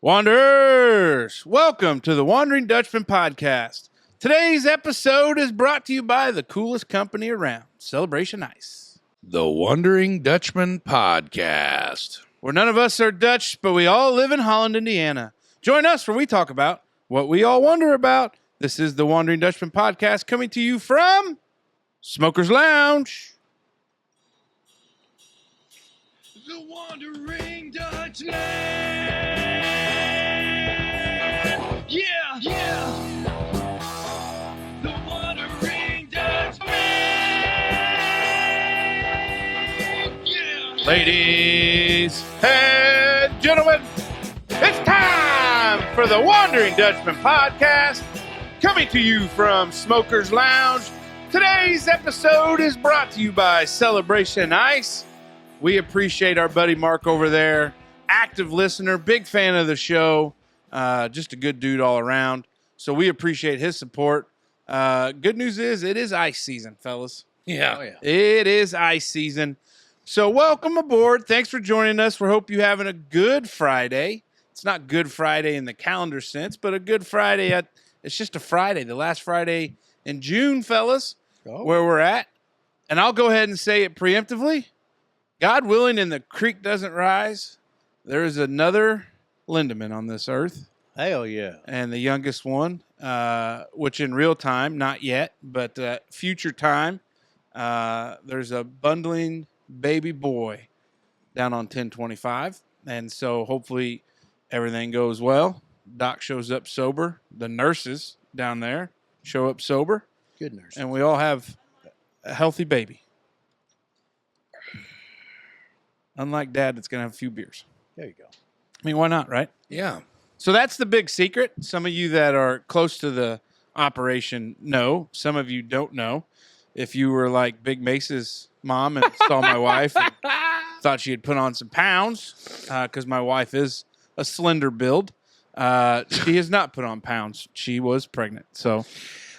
Wanderers, welcome to the Wondering Dutchmen podcast. Today's episode is brought to you by the coolest company around, Celebration Ice. The Wondering Dutchmen podcast. Where none of us are Dutch, but we all live in Holland, Indiana. Join us where we talk about what we all wonder about. This is the Wondering Dutchmen podcast coming to you from Smoker's Lounge. The Wondering Dutchmen. Yeah. The Wondering Dutchmen. Yeah. Ladies and gentlemen, it's time for the Wondering Dutchmen podcast, coming to you from Smoker's Lounge. Today's episode is brought to you by Celebration Ice. We appreciate our buddy Mark over there, active listener, big fan of the show, just a good dude all around. So we appreciate his support. Good news is it is ice season, fellas. Yeah. Oh, yeah. It is ice season. So welcome aboard. Thanks for joining us. We hope you're having a good Friday. It's not Good Friday in the calendar sense, but a good Friday. It's just a Friday, the last Friday in June, fellas, where we're at. And I'll go ahead and say it preemptively. God willing, and the creek doesn't rise, there is another Lindemann on this earth. Hell yeah. And the youngest one, which in real time, not yet, but future time, there's a bundling baby boy down on 1025. And so hopefully everything goes well. Doc shows up sober. The nurses down there show up sober. Good nurse. And we all have a healthy baby. Unlike Dad, that's going to have a few beers. There you go. I mean, why not, right? Yeah. So that's the big secret. Some of you that are close to the operation know. Some of you don't know. If you were like Big Mace's mom and saw my wife and thought she had put on some pounds, because my wife is a slender build, she has not put on pounds. She was pregnant. So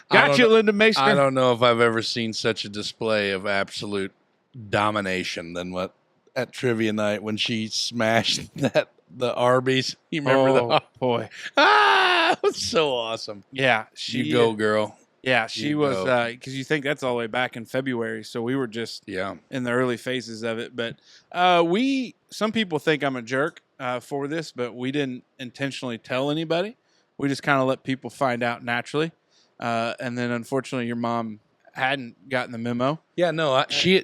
got you, Linda Mason. I don't know if I've ever seen such a display of absolute domination than what at trivia night when she smashed the Arby's. You remember boy. It was so awesome. Yeah. You go, girl. Yeah, she was, because you think that's all the way back in February, so we were just in the early phases of it. But some people think I'm a jerk for this, but we didn't intentionally tell anybody. We just kind of let people find out naturally. And then, unfortunately, your mom hadn't gotten the memo. Yeah, no, she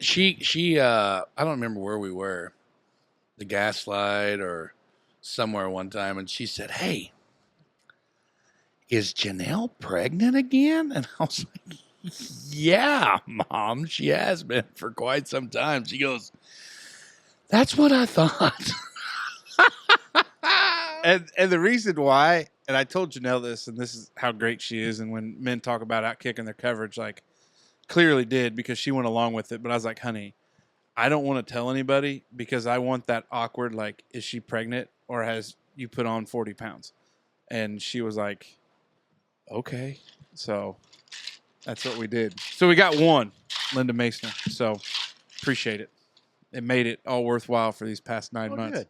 I don't remember where we were, the Gaslight or somewhere one time, and she said, "Hey, is Janelle pregnant again?" And I was like, "Yeah, Mom, she has been for quite some time." She goes, "That's what I thought." And the reason why, and I told Janelle this, and this is how great she is, and when men talk about out kicking their coverage, like, clearly did, because she went along with it. But I was like, honey, I don't want to tell anybody because I want that awkward, like, is she pregnant or has you put on 40 pounds? And she was like, okay. So that's what we did. So we got one, Linda Mason. So appreciate it. It made it all worthwhile for these past 9 months. Good.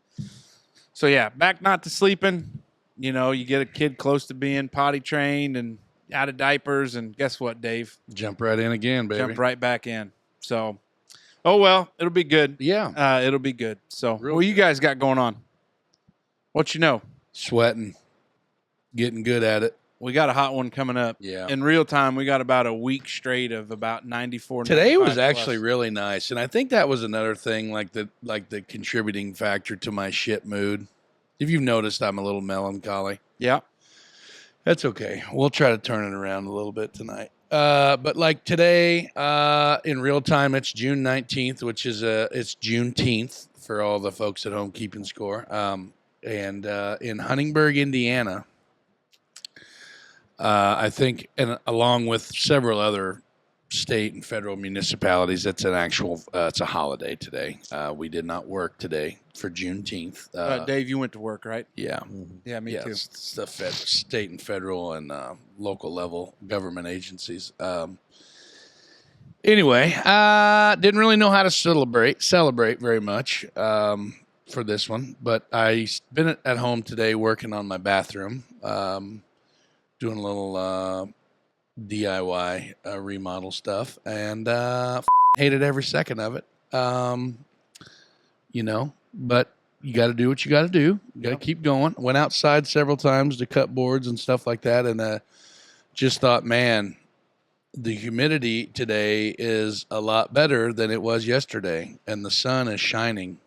So yeah, back not to sleeping. You know, you get a kid close to being potty trained and out of diapers, and guess what, Dave? Jump right in again, baby. Jump right back in. So, oh well, it'll be good. Yeah. It'll be good. So, what you guys got going on? What you know? Sweating. Getting good at it. We got a hot one coming up. Yeah. In real time, we got about a week straight of about 94. Today was 95 actually plus. really nice, and I think that was another thing, like the contributing factor to my shit mood. If you've noticed, I'm a little melancholy. Yeah. That's okay. We'll try to turn it around a little bit tonight. But like today, in real time, it's June 19th, which is it's Juneteenth for all the folks at home keeping score. And in Huntingburg, Indiana, I think, and along with several other state and federal municipalities, it's an actual, it's a holiday today. We did not work today for Juneteenth. Dave, you went to work, right? Yeah. Yeah, me too. It's the state and federal and local level government agencies. Anyway, didn't really know how to celebrate very much. for this one, but I've been at home today working on my bathroom, doing a little DIY remodel stuff, and hated every second of it. But you got to do what you got to do. You got to keep going. Went outside several times to cut boards and stuff like that, and just thought, man, the humidity today is a lot better than it was yesterday, and the sun is shining.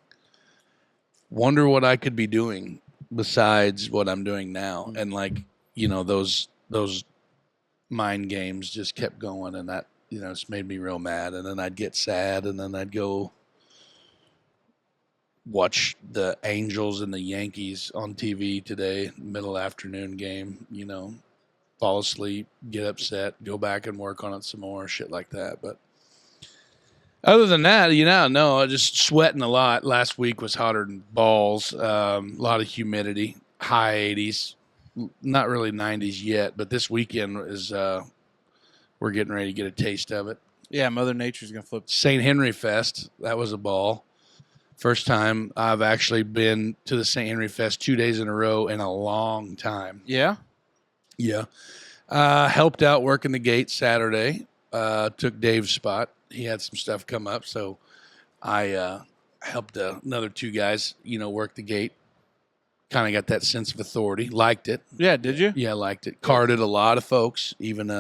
Wonder what I could be doing besides what I'm doing now. And those mind games just kept going, and that, it's made me real mad. And then I'd get sad, and then I'd go watch the Angels and the Yankees on TV today, middle afternoon game, fall asleep, get upset, go back and work on it some more, shit like that. But other than that, no, I just sweating a lot. Last week was hotter than balls. A lot of humidity, high 80s, not really 90s yet, but this weekend is we're getting ready to get a taste of it. Yeah, Mother Nature's going to flip. St. Henry Fest, that was a ball. First time I've actually been to the St. Henry Fest 2 days in a row in a long time. Yeah? Yeah. Helped out working the gate Saturday. Took Dave's spot. He had some stuff come up, so I helped another two guys, work the gate. Kind of got that sense of authority. Liked it. Yeah, did you? Yeah, liked it. Carded a lot of folks. Even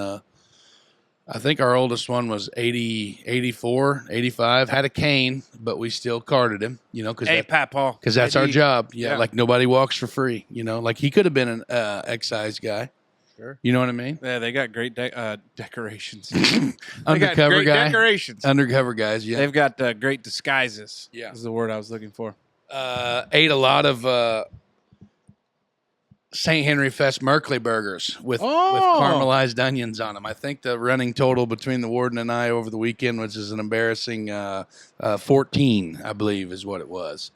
I think our oldest one was 80, 84, 85. Had a cane, but we still carded him, because Papaw. Because that's our job. Yeah, like nobody walks for free, like he could have been an excise guy. Sure. You know what I mean? Yeah, they got great decorations. Undercover guy. Decorations. Undercover guys, yeah. They've got great disguises. Yeah. Is the word I was looking for. Ate a lot of St. Henry Fest Merkley burgers with caramelized onions on them. I think the running total between the warden and I over the weekend, which is an embarrassing 14, I believe is what it was.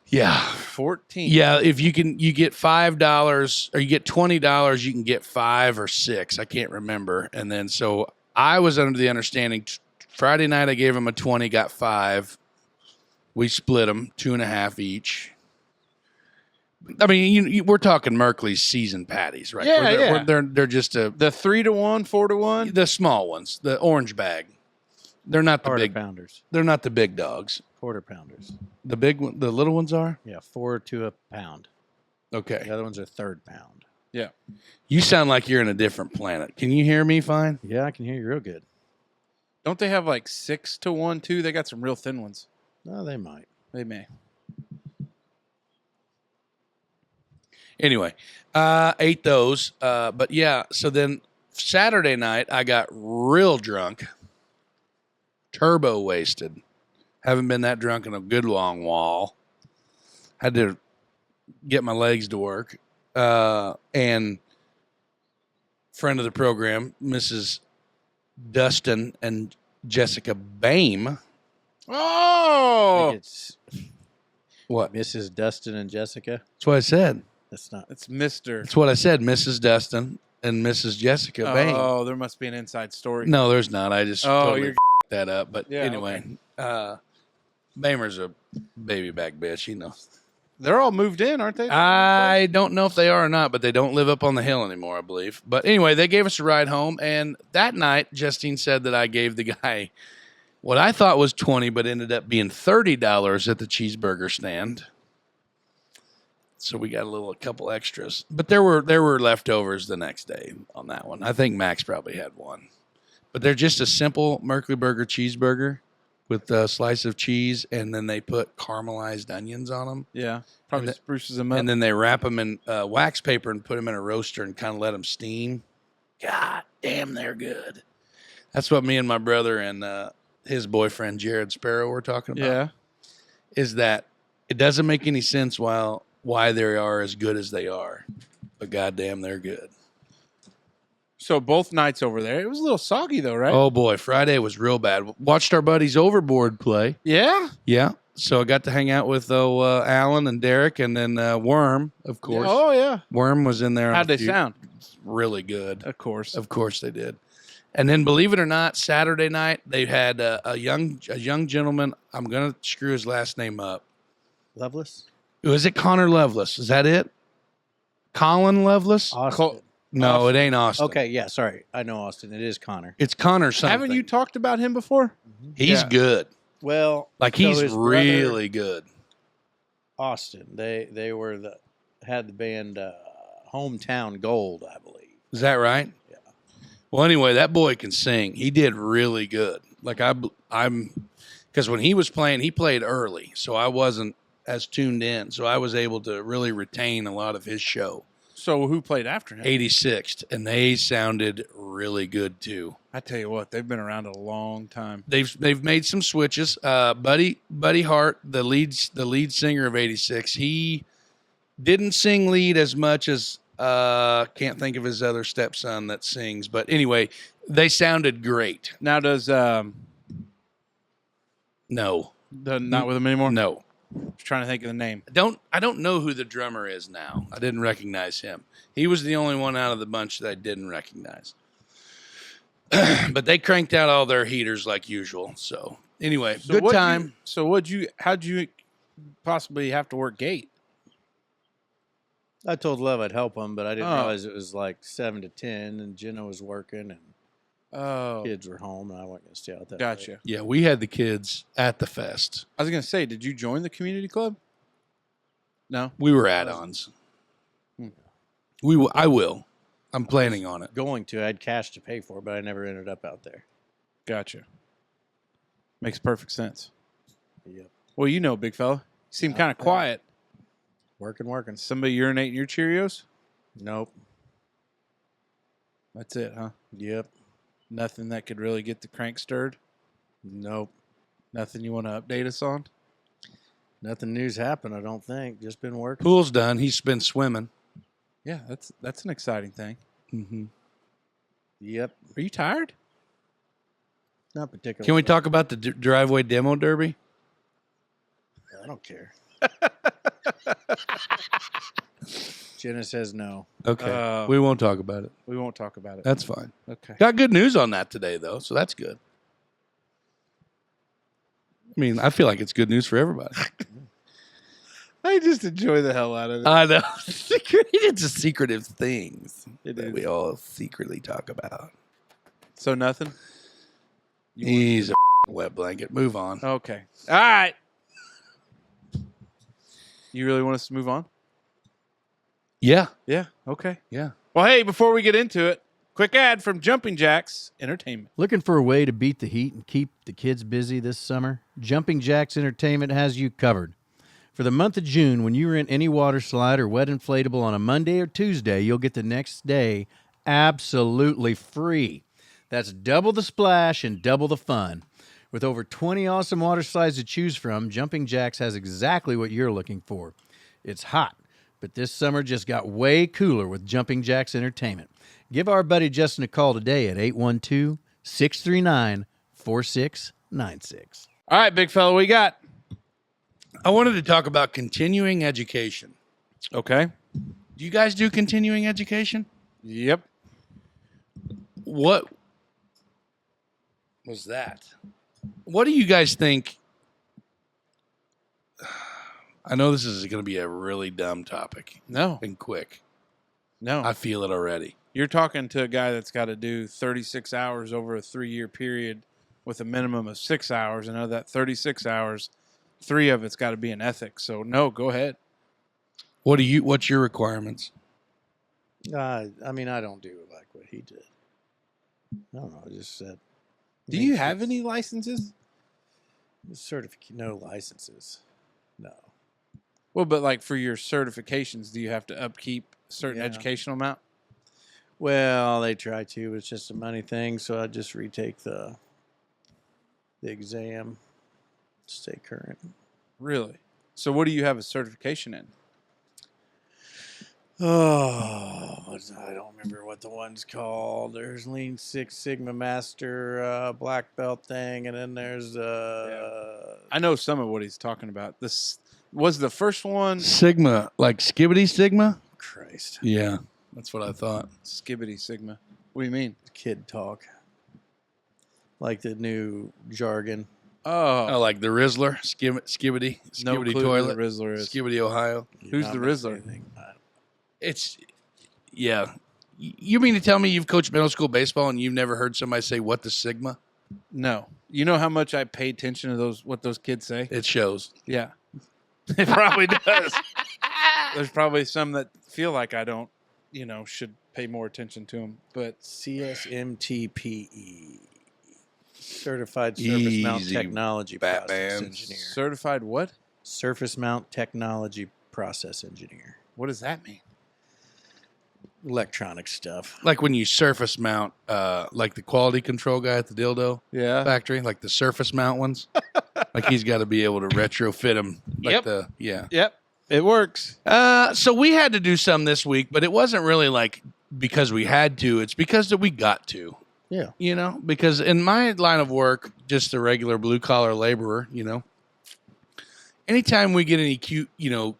Yeah. 14. Yeah, if you get $5 or you get $20, you can get 5 or 6. I can't remember. And then so I was under the understanding Friday night I gave them a 20, got 5. We split them 2.5 each. I mean, we're talking Merkley's seasoned patties, right? Yeah, They're just the 3-to-1, 4-to-1, the small ones, the orange bag. They're not the Quarter big pounders. They're not the big dogs. Quarter pounders. The big one, the little ones are. Yeah, 4 to a pound. Okay. The other ones are third pound. Yeah. You sound like you're in a different planet. Can you hear me fine? Yeah, I can hear you real good. Don't they have like 6-to-1 too? They got some real thin ones. No, they might. They may. Anyway, ate those. But yeah, so then Saturday night I got real drunk, turbo wasted. Haven't been that drunk in a good long while. Had to get my legs to work. And friend of the program, Mrs. Dustin and Jessica Bame. Oh! It's What? Mrs. Dustin and Jessica. That's what I said. That's not. It's Mr. That's what I said. Mrs. Dustin and Mrs. Jessica Bame. Oh, there must be an inside story. No, there's not. I just totally you're that up. But Yeah, anyway, Bamer's a baby back bitch. They're all moved in, aren't they? I don't know if they are or not, but they don't live up on the hill anymore, I believe. But anyway, they gave us a ride home. And that night, Justine said that I gave the guy what I thought was $20, but ended up being $30 at the cheeseburger stand. So we got a couple extras. But there were leftovers the next day on that one. I think Max probably had one. But they're just a simple Merkley burger cheeseburger with a slice of cheese, and then they put caramelized onions on them. Yeah. Probably spruces them up. And then they wrap them in wax paper and put them in a roaster and kind of let them steam. God damn, they're good. That's what me and my brother and his boyfriend, Jared Sparrow, were talking about. Yeah. Is that it doesn't make any sense why they are as good as they are. But goddamn, they're good. So both nights over there, it was a little soggy though, right? Oh, boy. Friday was real bad. Watched our buddies Overboard play. Yeah? Yeah. So I got to hang out with Alan and Derek and then Worm, of course. Oh, yeah. Worm was in there. How'd they sound? Really good. Of course. Of course they did. And then, believe it or not, Saturday night, they had a young gentleman. I'm going to screw his last name up. Loveless? Was it Connor Lovelace? Is that it? Colin Lovelace? Austin. No, it ain't Austin. Okay, yeah, sorry. I know Austin. It is Connor. It's Connor something. Haven't you talked about him before? He's Yeah. good. Well, Like, so he's his brother, really good. Austin. They were had the band Hometown Gold, I believe. Is that right? Yeah. Well, anyway, that boy can sing. He did really good. Like, I'm because when he was playing, he played early, so I wasn't as tuned in. So I was able to really retain a lot of his show. So who played after him? 86th, and they sounded really good too. I tell you what, they've been around a long time. They've made some switches. Buddy Hart, the lead singer of 86, he didn't sing lead as much as can't think of his other stepson that sings. But anyway, they sounded great. Now does No, not with him anymore? no. Just trying to think of the name. I don't know who the drummer is now. I didn't recognize him. He was the only one out of the bunch that I didn't recognize. But they cranked out all their heaters like usual. So anyway, So good what'd time. how'd you possibly have to work gate? I told Love I'd help him, but I didn't Oh. realize it was like 7 to 10, and Jenna was working, and Oh, kids were home, and I wasn't going to stay out that gotcha. late. Yeah, we had the kids at the fest. I was gonna say, did you join the community club? No. We were add-ons. I will. I'm planning on it. Going to, I had cash to pay for, but I never ended up out there. Gotcha. Makes perfect sense. Yep. Well, you know, big fella, you seem Not kind of bad. quiet. Working. Somebody urinating your Cheerios? Nope. That's it, huh? Yep. Nothing that could really get the crank stirred? Nope. Nothing you want to update us on? Nothing new's happened, I don't think. Just been working. Pool's done. He's been swimming. Yeah, that's an exciting thing. Mm-hmm. Yep. Are you tired? Not particularly. Can we talk about the driveway demo derby? I don't care. Jenna says no. Okay. We won't talk about it. We won't talk about it. That's fine. Okay. Got good news on that today, though, so that's good. I mean, I feel like it's good news for everybody. I just enjoy the hell out of it. I know. It's a secretive things It that is. we all secretly talk about. So nothing? He's a wet blanket. Move on. Okay. All right. You really want us to move on? Yeah. Yeah. Okay. Yeah. Well, hey, before we get into it, quick ad from Jumping Jacks Entertainment. Looking for a way to beat the heat and keep the kids busy this summer? Jumping Jacks Entertainment has you covered. For the month of June, when you rent any water slide or wet inflatable on a Monday or Tuesday, you'll get the next day absolutely free. That's double the splash and double the fun. With over 20 awesome water slides to choose from, Jumping Jacks has exactly what you're looking for. It's hot, but this summer just got way cooler with Jumping Jacks Entertainment. Give our buddy Justin a call today at 812-639-4696. All right, big fella, what you got? I wanted to talk about continuing education. Okay. Do you guys do continuing education? Yep. What was that? What do you guys think? I know this is going to be a really dumb topic No. and quick. No. I feel it already. You're talking to a guy that's got to do 36 hours over a 3-year period with a minimum of 6 hours. And of that 36 hours, 3 of it's got to be in ethics. So, no, go ahead. What's your requirements? I mean, I don't do it like what he did. I don't know. I just said. Do you have any licenses? Certificate? No licenses. No. Well, but like for your certifications, do you have to upkeep a certain Yeah. educational amount? Well, they try to. It's just a money thing, so I just retake the exam, stay current. Really? So, what do you have a certification in? Oh, I don't remember what the one's called. There's Lean Six Sigma Master black belt thing, and then there's I know some of what he's talking about. This was the first one. Sigma, like Skibbity Sigma? Christ, Yeah, that's what I thought. Skibbity Sigma. What do you mean? kid talk, like the new jargon. Oh, Oh, like the Rizzler, Skibbity no Skibbity clue toilet, who the Rizzler is. Skibbity, Ohio. Who's the Rizzler? It's yeah. You mean to tell me you've coached middle school baseball and you've never heard somebody say what the Sigma? No. You know how much I pay attention to what those kids say? It shows. Yeah. It probably does. There's probably some that feel like I don't, should pay more attention to them. But CSMTPE, Certified Surface Mount Easy, Technology Batman. Process Engineer. certified what? Surface Mount Technology Process Engineer. What does that mean? Electronic stuff. Like when you surface mount, like the quality control guy at the dildo Yeah. factory, like the surface mount ones. Like he's got to be able to retrofit them. Like Yep. Yeah. Yep. It works. So we had to do some this week, but it wasn't really like because we had to. It's because that we got to. Yeah. Because in my line of work, just a regular blue collar laborer, anytime we get any cute,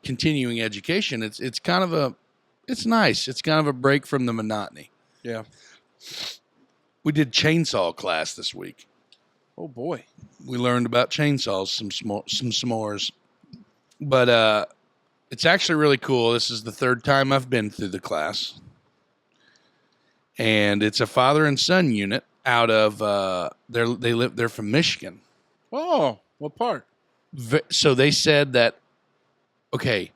continuing education, it's kind of it's nice. It's kind of a break from the monotony. Yeah. We did chainsaw class this week. Oh boy. We learned about chainsaws, some s'mores. But it's actually really cool. This is the third time I've been through the class. And it's a father and son unit out of they're from Michigan. Oh, what part? So they said that, okay,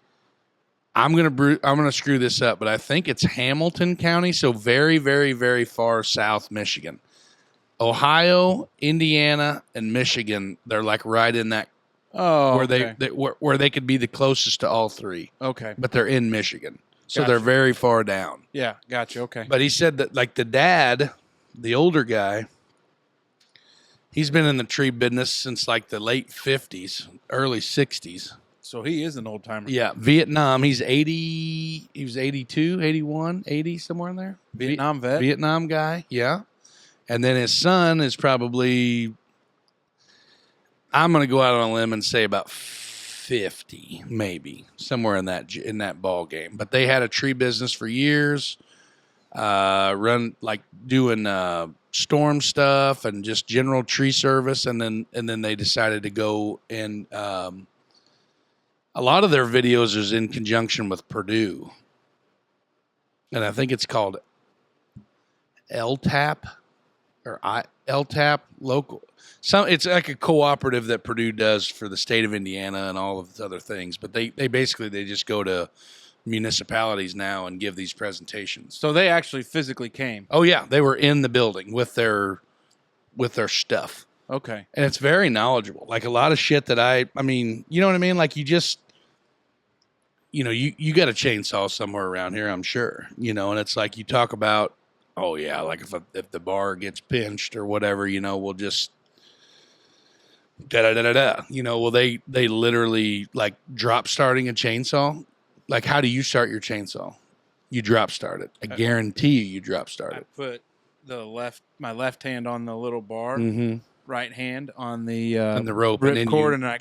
I'm gonna screw this up, but I think it's Hamilton County, so very, very, very far south Michigan. Ohio, Indiana, and Michigan, they're like right in that Oh, where where they could be the closest to all three, Okay. but they're in Michigan, so Gotcha. they're very far down. Yeah, gotcha. Okay. But he said that like the dad, the older guy, he's been in the tree business since like the late 50s, early 60s. So he is an old timer. Yeah, Vietnam. He's 80. He was 82, 81, 80, somewhere in there. Vietnam vet. Vietnam guy. Yeah. And then his son is probably, I'm going to go out on a limb and say about 50, maybe somewhere in that ball game. But they had a tree business for years, doing storm stuff and just general tree service. And then they decided to go and, a lot of their videos is in conjunction with Purdue. And I think it's called LTAP or LTAP local. It's like a cooperative that Purdue does for the state of Indiana and all of the other things. But they basically just go to municipalities now and give these presentations. So they actually physically came. Oh yeah, they were in the building with their stuff. Okay. And it's very knowledgeable. Like a lot of shit that I mean, you know what I mean? Like you just, you got a chainsaw somewhere around here, I'm sure, and it's like you talk about, oh yeah, like if the bar gets pinched or whatever, we'll just da-da-da-da-da. Well, they literally like drop starting a chainsaw. Like, how do you start your chainsaw? You drop start it. I guarantee you drop start I it. put my left hand on the little bar, Mm-hmm. right hand on the And the rope. ripcord, and I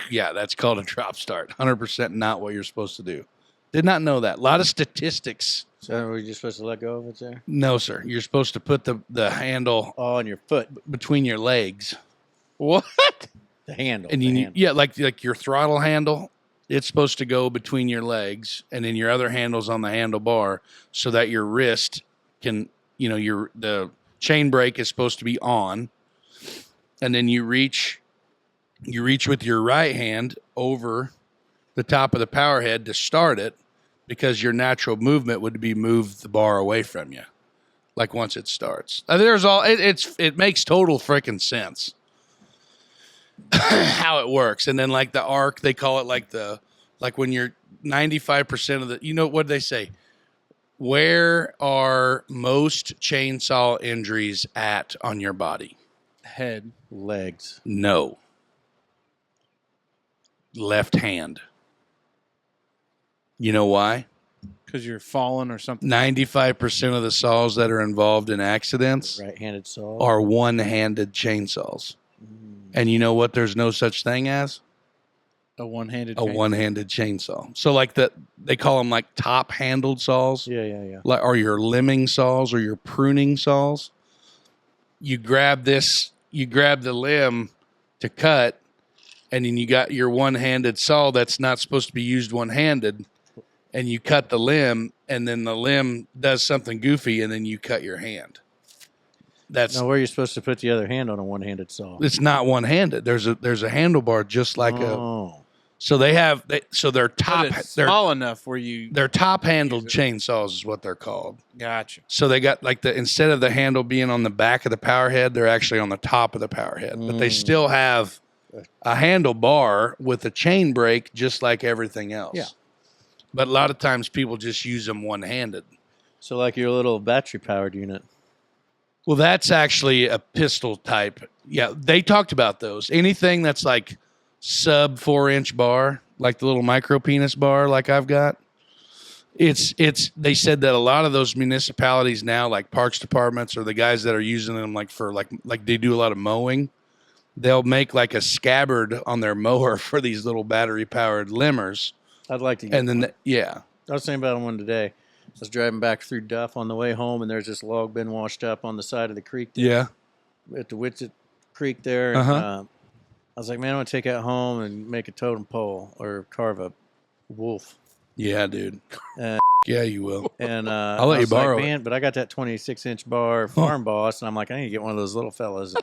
Yeah, that's called a drop start. 100% not what you're supposed to do. Did not know that. A lot of statistics. So were you supposed to let go of it there? No, sir. You're supposed to put the handle On your foot. between your legs. what? The handle. And the handle. yeah, like your throttle handle, it's supposed to go between your legs, and then your other handle's on the handlebar, so that your wrist can, the chain brake is supposed to be on, and then you reach with your right hand over the top of the power head to start it, because your natural movement would be move the bar away from you, like once it starts. It makes total freaking sense. How it works. And then like the arc, they call it like when you're 95% of the, what do they say? Where are most chainsaw injuries at on your body? Head. Legs. No. Left hand. You know why? Because you're falling or something. 95% of the saws that are involved in accidents Right-handed saw. are one-handed chainsaws. And you know what? There's no such thing as A one-handed. a one-handed chainsaw. So like they call them like top-handled saws, Yeah. like or your limbing saws or your pruning saws. You grab the limb to cut, and then you got your one-handed saw that's not supposed to be used one-handed, and you cut the limb, and then the limb does something goofy, and then you cut your hand. That's Now, where are you supposed to put the other hand on a one-handed saw? it's not one-handed. There's a handlebar just like so they're top But it's they're small enough where you. they're top-handled chainsaws is what they're called. Gotcha. So they got like instead of the handle being on the back of the power head, they're actually on the top of the power head, but they still have a handlebar with a chain brake just like everything else. Yeah. But a lot of times people just use them one-handed. So like your little battery-powered unit. Well, that's actually a pistol type. Yeah, they talked about those. Anything that's like sub 4-inch bar, like the little micro penis bar like I've got. They said that a lot of those municipalities now, like parks departments or the guys that are using them like for like they do a lot of mowing, they'll make like a scabbard on their mower for these little battery powered limbers. I'd like to get And then one. I was thinking about one today. I was driving back through Duff on the way home, and there's this log bin washed up on the side of the creek there, at the Witsit Creek there. And, I was like, man, I'm going to take that home and make a totem pole or carve a wolf. Yeah, dude. Yeah, you will. And I'll let I you was like, borrow man, but I got that 26-inch bar farm boss, and I'm like, I need to get one of those little fellas.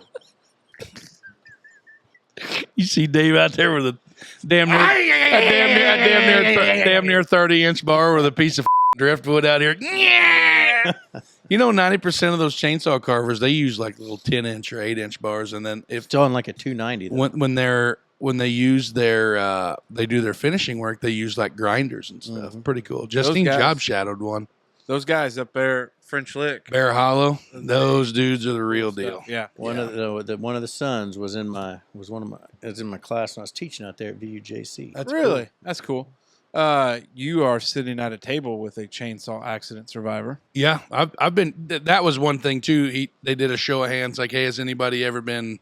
You see Dave out there with a damn near 30-inch bar with a piece of driftwood out here. You know, 90% of those chainsaw carvers, they use like little 10-inch or 8-inch bars, and then if It's on like a 290. Though. when they use their they do their finishing work, they use like grinders and stuff. Pretty cool. Justine job shadowed one. Those guys up there, French Lick. Bear Hollow, those dudes are the real deal. Yeah. One of the sons was in my class when I was teaching out there at VUJC. That's really cool. That's cool. You are sitting at a table with a chainsaw accident survivor. Yeah, I've been. That was one thing too. They did a show of hands, like, "Hey, has anybody ever been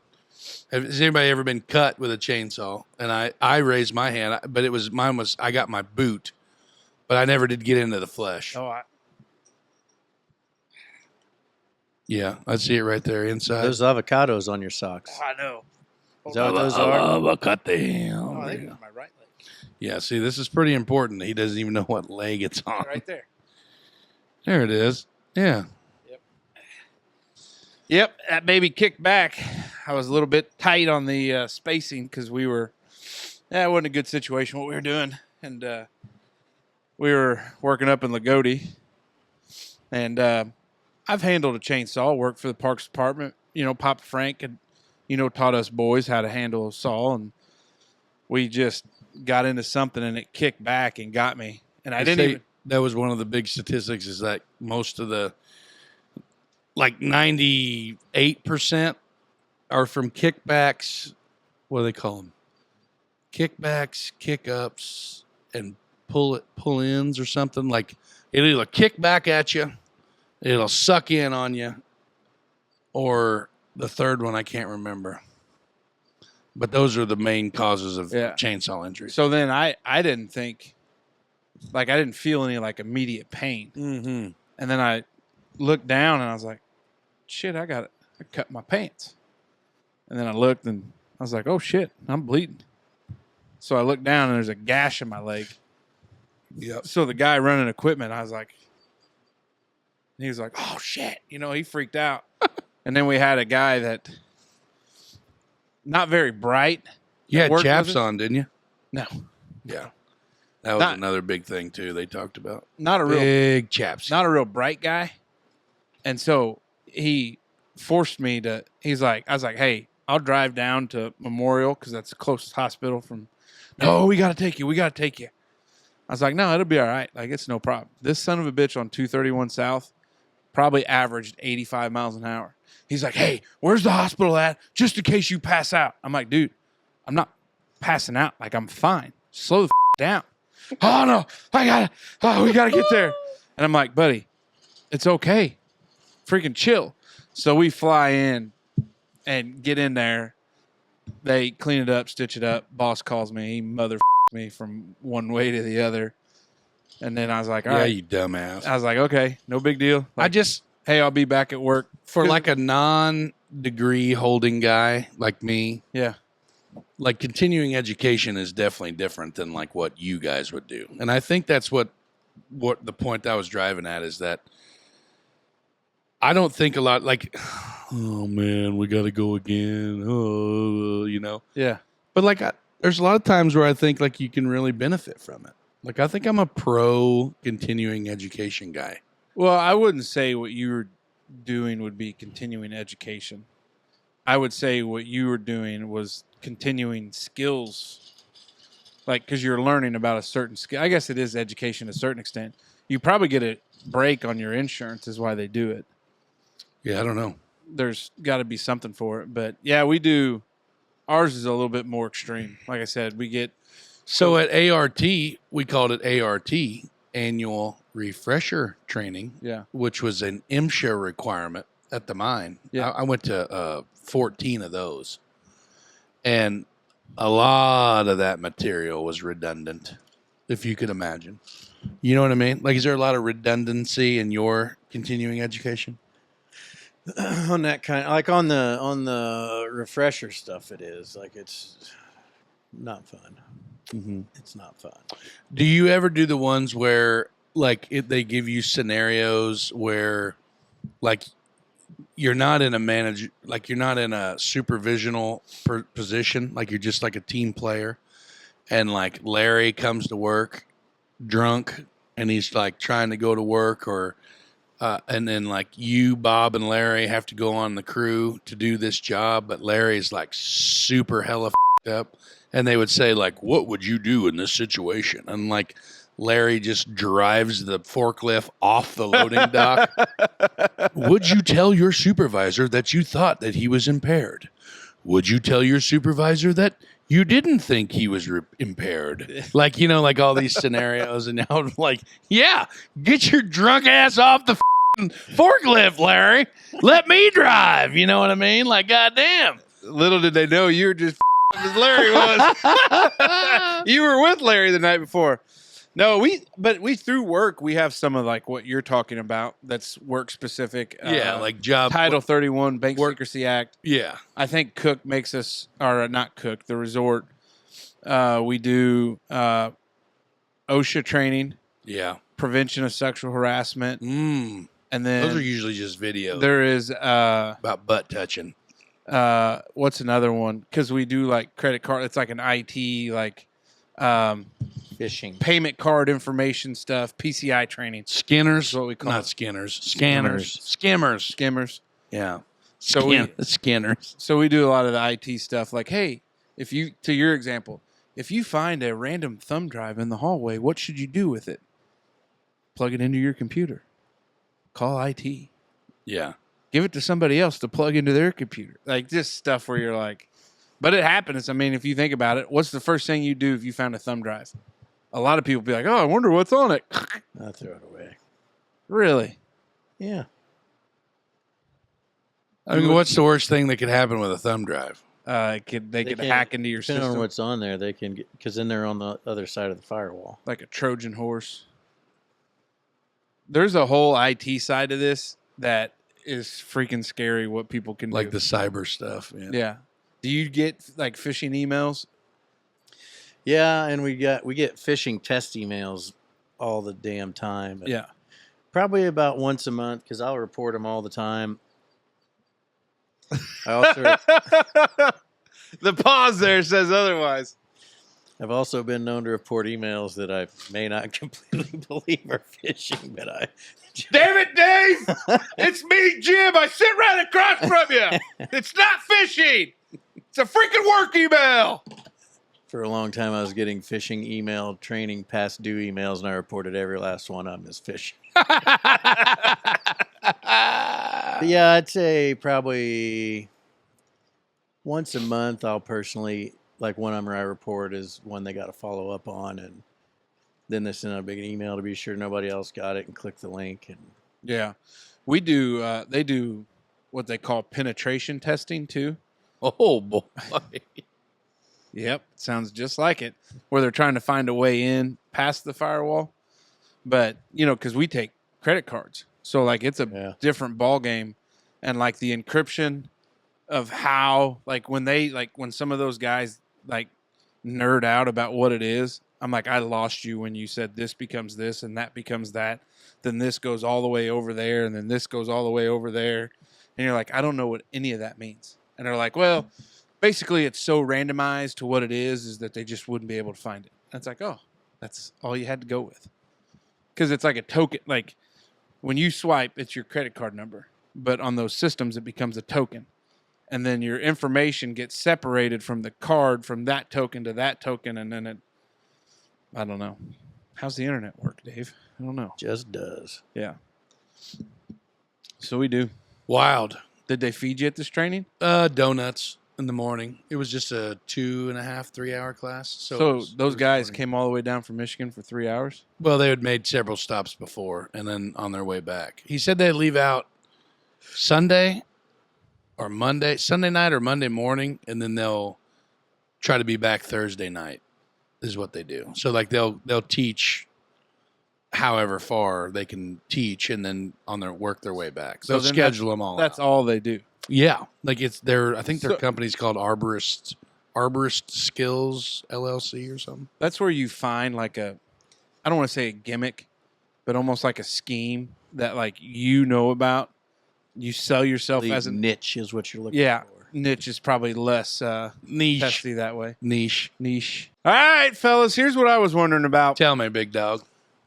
cut with a chainsaw?" And I raised my hand, but mine was I got my boot, but I never did get into the flesh. Yeah, I see it right there inside. Those avocados on your socks. I know. Is that what those are? Avocado. I think it's my right leg. Yeah, see, this is pretty important. He doesn't even know what leg it's on. Right there. There it is. Yeah. Yep, that baby kicked back. I was a little bit tight on the spacing because it wasn't a good situation what we were doing. And we were working up in Lagodi. And I've handled a chainsaw, worked for the Parks Department. You know, Papa Frank had, taught us boys how to handle a saw. And we just got into something and it kicked back and got me. And I didn't even. That was one of the big statistics is that most of the, like 98% are from kickbacks. What do they call them? Kickbacks, kick-ups, and pull-ins or something. Like it'll either kick back at you, it'll suck in on you, or the third one I can't remember. But those are the main causes of chainsaw injury. So then I didn't think, I didn't feel any immediate pain. Mm-hmm. And then I looked down and I was like, shit, I cut my pants. And then I looked and I was like, oh shit, I'm bleeding. So I looked down and there's a gash in my leg. Yep. So the guy running equipment, he was like, oh shit, he freaked out. And then we had a guy that, not very bright. You had chaps on, didn't you? No. Yeah. That was another big thing too they talked about. Not a real big chaps. Not a real bright guy. And so he forced me to, I was like, hey, I'll drive down to Memorial because that's the closest hospital from, no, we got to take you. I was like, no, it'll be all right. It's no problem. This son of a bitch on 231 South probably averaged 85 miles an hour. He's like, hey, where's the hospital at? Just in case you pass out. I'm like, dude, I'm not passing out. I'm fine. Slow the down. Oh, no, we got to get there. And I'm like, buddy, it's okay. Freaking chill. So we fly in and get in there. They clean it up, stitch it up. Boss calls me. He mother me from one way to the other. And then I was like, all right. You dumbass. I was like, okay, no big deal. Hey, I'll be back at work. For a non-degree holding guy like me. Yeah. like continuing education is definitely different than like what you guys would do. And I think that's what the point I was driving at is that I don't think a lot like, oh man, we got to go again. Oh, you know? Yeah. But like, there's a lot of times where I think like you can really benefit from it. Like, I think I'm a pro continuing education guy. Well, I wouldn't say what you were doing would be continuing education. I would say what you were doing was continuing skills. Like, because you're learning about a certain skill. I guess it is education to a certain extent. You probably get a break on your insurance is why they do it. Yeah, I don't know. There's got to be something for it. But, yeah, we do. Ours is a little bit more extreme. Like I said, we get. So at ART, we called it ART, Annual Refresher Training, Yeah. which was an MSHA requirement at the mine. Yeah. I went to 14 of those. And a lot of that material was redundant, if you could imagine. You know what I mean? Like, is there a lot of redundancy in your continuing education? On that kind, like on the refresher stuff, it is like it's not fun. Mm-hmm. It's not fun. Do you ever do the ones where, like, they give you scenarios where, like, you're not in a you're not in a supervisional position, like you're just like a team player, and like Larry comes to work drunk and he's like trying to go to work, or and then like you, Bob, and Larry have to go on the crew to do this job, but Larry's like super hella f***ed up, and they would say like, "What would you do in this situation?" And like Larry just drives the forklift off the loading dock. Would you tell your supervisor that you thought that he was impaired? Would you tell your supervisor that you didn't think he was impaired? Like, you know, like all these scenarios, and now like, yeah, get your drunk ass off the forklift, Larry. Let me drive. You know what I mean? Like, goddamn. Little did they know you were just as Larry was. You were with Larry the night before. No, we through work, we have some of like what you're talking about. That's work specific. Yeah, like job Title 31, Bank Secrecy Act. Yeah. I think Cook makes us, or not Cook, the resort. We do OSHA training. Yeah. Prevention of sexual harassment. And then those are usually just videos. There is about butt touching. What's another one? Because we do like credit card. It's like an IT like Phishing, payment card information stuff, PCI training. Skinners, is what we call not it. skinners, scanners, skimmers. Yeah. So skinners. So we do a lot of the IT stuff. Like, hey, if you, to your example, if you find a random thumb drive in the hallway, what should you do with it? Plug it into your computer. Call IT. Yeah. Give it to somebody else to plug into their computer. Like just stuff where you're like, but it happens. I mean, if you think about it, what's the first thing you do if you found a thumb drive? A lot of people be like, oh, I wonder what's on it. I throw it away. Really? Yeah. I mean, what's the worst thing that could happen with a thumb drive? They could hack into your depending system. on what's on there, they can get, because then they're on the other side of the firewall. Like a Trojan horse. There's a whole IT side of this that is freaking scary what people can do. Like the cyber stuff. Yeah. Do you get like phishing emails? Yeah, and we get phishing test emails all the damn time. Yeah. Probably about once a month because I'll report them all the time. I also The pause there says otherwise. I've also been known to report emails that I may not completely believe are phishing, but I. Damn it, Dave! It's me, Jim. I sit right across from you. It's not phishing. It's a freaking work email. For a long time, I was getting phishing email training past due emails, and I reported every last one of them as phishing. But yeah, I'd say probably once a month, I'll personally, like one of them I report is one they got to follow up on, and then they send out a big email to be sure nobody else got it and click the link. And yeah, we do. They do what they call penetration testing too. Oh boy. Yep, sounds just like it. Where they're trying to find a way in past the firewall, but you know, because we take credit cards, so like it's a different ball game, and like the encryption of how, like when some of those guys like nerd out about what it is. I'm like, I lost you when you said this becomes this and that becomes that. Then this goes all the way over there, and then this goes all the way over there. And you're like, I don't know what any of that means. And they're like, well, basically it's so randomized to what it is that they just wouldn't be able to find it. And it's like, oh, that's all you had to go with. Because it's like a token. Like when you swipe, it's your credit card number. But on those systems, it becomes a token. And then your information gets separated from the card, from that token to that token. And then I don't know. How's the internet work, Dave? I don't know. Just does. Yeah. So we do. Wild. Did they feed you at this training? Donuts in the morning. It was just a 2.5, 3 hour class. So those guys came all the way down from Michigan for 3 hours? Well, they had made several stops before and then on their way back. He said they'd leave out Sunday night or Monday morning, and then they'll try to be back Thursday night is what they do. So like they'll teach however far they can teach and then work their way back. So they'll schedule them all. That's out. all they do. Yeah. Like I think their company's called Arborist Skills LLC or something. That's where you find like I don't want to say a gimmick, but almost like a scheme that like about. You sell yourself as a niche is what you're looking for. Niche is probably less niche. testy that way. Niche. All right, fellas, here's what I was wondering about. Tell me, big dog.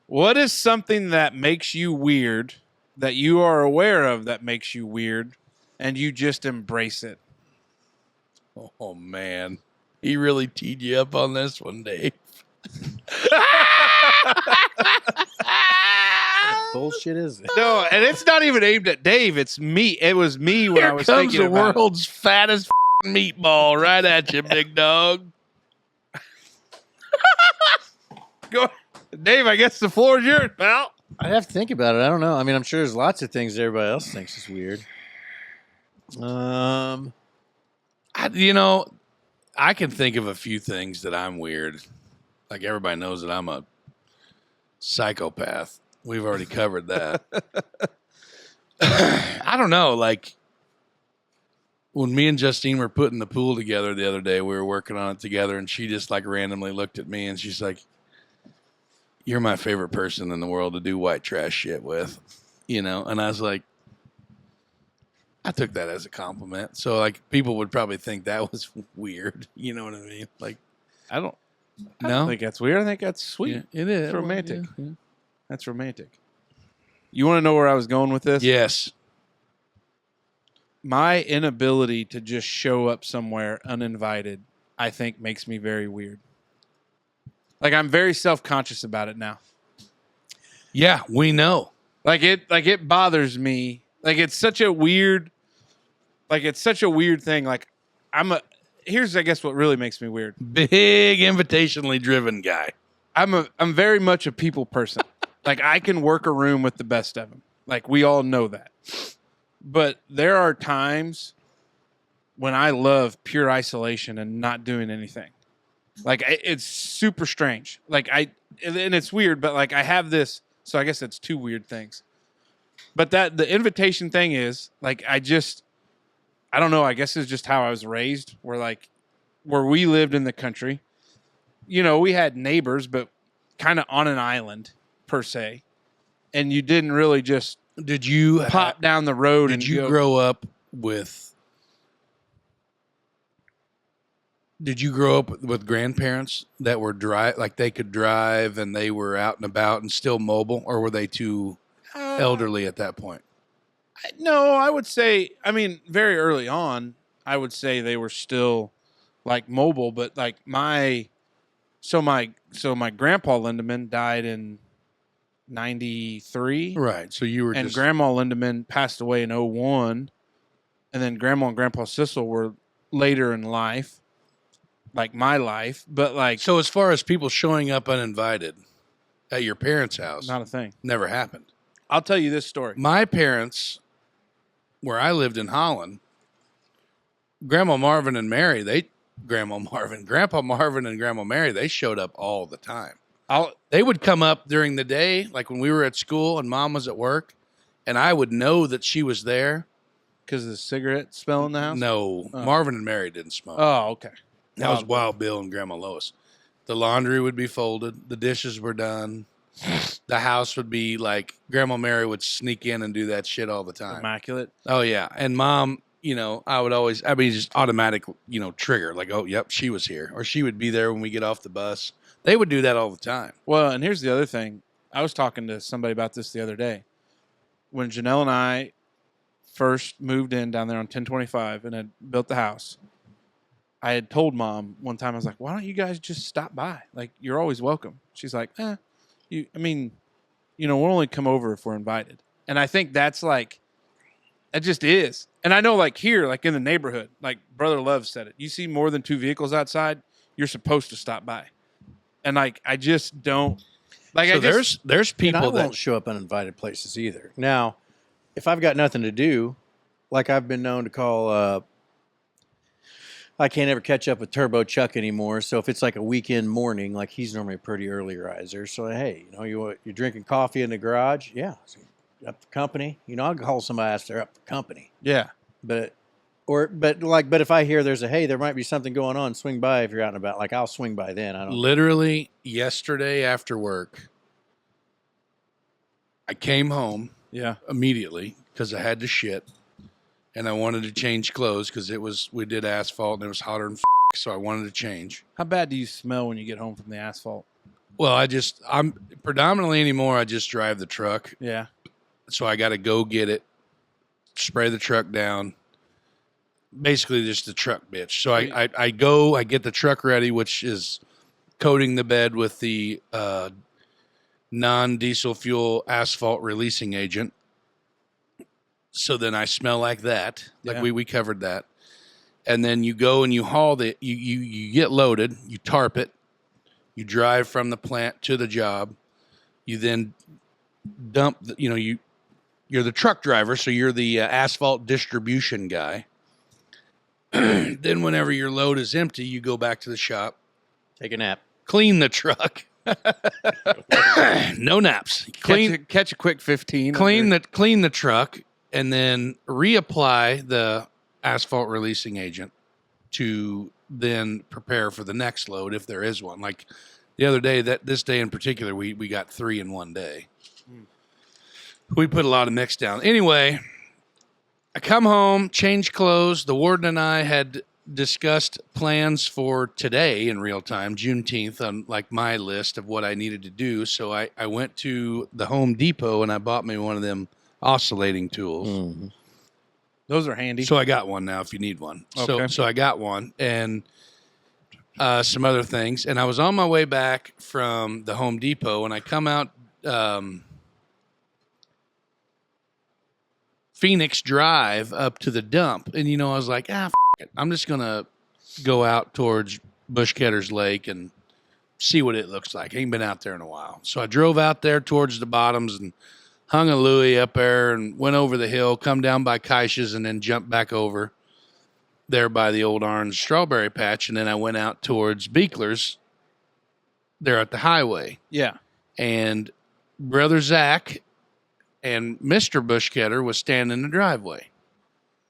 What is something that makes you weird, that you are aware of that makes you weird, and you just embrace it? Oh, man. He really teed you up on this one, Dave. Bullshit is it? No, and it's not even aimed at Dave. It's me. It was me when I was thinking about it. Here comes the world's fattest meatball right at you, big dog. Go, Dave, I guess the floor is yours, pal. I'd have to think about it. I don't know. I mean, I'm sure there's lots of things everybody else thinks is weird. I can think of a few things that I'm weird. Like everybody knows that I'm a psychopath. We've already covered that. I don't know. Like when me and Justine were putting the pool together the other day, we were working on it together, and she just like randomly looked at me and she's like, "You're my favorite person in the world to do white trash shit with," And I was like, I took that as a compliment. So like people would probably think that was weird. You know what I mean? Like, I don't think that's weird. I think that's sweet. Yeah, it is. It's romantic. Yeah. That's romantic. You want to know where I was going with this? Yes. My inability to just show up somewhere uninvited, I think, makes me very weird. Like I'm very self-conscious about it now. Yeah, we know. Like it bothers me. Like it's such a weird thing. Like here's I guess what really makes me weird. Big invitationally driven guy. I'm very much a people person. Like I can work a room with the best of them. Like we all know that. But there are times when I love pure isolation and not doing anything. Like it's super strange. Like and it's weird, but like I have this, so I guess it's two weird things. But the invitation thing is like I don't know, I guess it's just how I was raised, where we lived in the country. We had neighbors, but kind of on an island per se. And you didn't really just pop down the road. Did you grow up with grandparents that were like they could drive and they were out and about and still mobile, or were they too elderly at that point? No, I would say, very early on, I would say they were still like mobile, but like my grandpa Lindemann died in 93. Right. So you were and Grandma Lindemann passed away in 01. And then Grandma and Grandpa Sissel were later in life, like my life. But like, so as far as people showing up uninvited at your parents' house, not a thing. Never happened. I'll tell you this story. My parents, where I lived in Holland, Grandpa Marvin and Grandpa Marvin and Grandma Mary, they showed up all the time. They would come up during the day, like when we were at school and Mom was at work, and I would know that she was there. Because of the cigarette smell in the house? No, Marvin and Mary didn't smoke. Oh, okay. That was Wild Bill and Grandma Lois. The laundry would be folded. The dishes were done. The house would be like, Grandma Mary would sneak in and do that shit all the time. Immaculate. Oh, yeah. And Mom, I would always, just automatic, trigger. Like, oh, yep, she was here. Or she would be there when we get off the bus. They would do that all the time. Well, and here's the other thing. I was talking to somebody about this the other day. When Janelle and I first moved in down there on 1025 and had built the house, I had told Mom one time, I was like, why don't you guys just stop by? Like, you're always welcome. She's like, we'll only come over if we're invited. And I think that's like, it just is. And I know like here, like in the neighborhood, like Brother Love said it, you see more than 2 vehicles outside, you're supposed to stop by. And like, I just don't. Like, so there's people that won't show up uninvited places either. Now, if I've got nothing to do, like I've been known to call, I can't ever catch up with Turbo Chuck anymore. So if it's like a weekend morning, like he's normally a pretty early riser. So hey, you're drinking coffee in the garage, yeah, so up for company. I'll call somebody else they're up for company. Yeah, but if I hear there's there might be something going on, swing by if you're out and about. Like I'll swing by then. Literally yesterday after work, I came home. Yeah, immediately because I had to shit, and I wanted to change clothes because we did asphalt and it was hotter than so I wanted to change. How bad do you smell when you get home from the asphalt? Well, I'm predominantly anymore. I just drive the truck. Yeah, so I got to go get it, spray the truck down. Basically, just the truck, bitch. So I get the truck ready, which is coating the bed with the non-diesel fuel asphalt releasing agent. So then I smell like that. Like we covered that. And then you go and you haul you get loaded, you tarp it, you drive from the plant to the job. You then dump, you're the truck driver, so you're the asphalt distribution guy. Then whenever your load is empty, you go back to the shop. Take a nap. Clean the truck. No naps. Catch a quick 15. Clean the truck, and then reapply the asphalt releasing agent to then prepare for the next load if there is one. Like the other day, this day in particular, we got 3 in one day. We put a lot of mix down. Anyway, I come home, change clothes. The warden and I had discussed plans for today in real time, Juneteenth, on like my list of what I needed to do. So I went to the Home Depot and I bought me one of them oscillating tools. Mm-hmm. Those are handy. So I got one now if you need one. Okay. So I got one and some other things. And I was on my way back from the Home Depot and I come out Phoenix Drive up to the dump. And, I was like, f it. I'm just going to go out towards Bushketter's Lake and see what it looks like. I ain't been out there in a while. So I drove out there towards the bottoms and hung a Louis up there and went over the hill, come down by Keish's and then jumped back over there by the old orange strawberry patch. And then I went out towards Beekler's there at the highway. Yeah. And Brother Zach and Mr. Bushketter was standing in the driveway.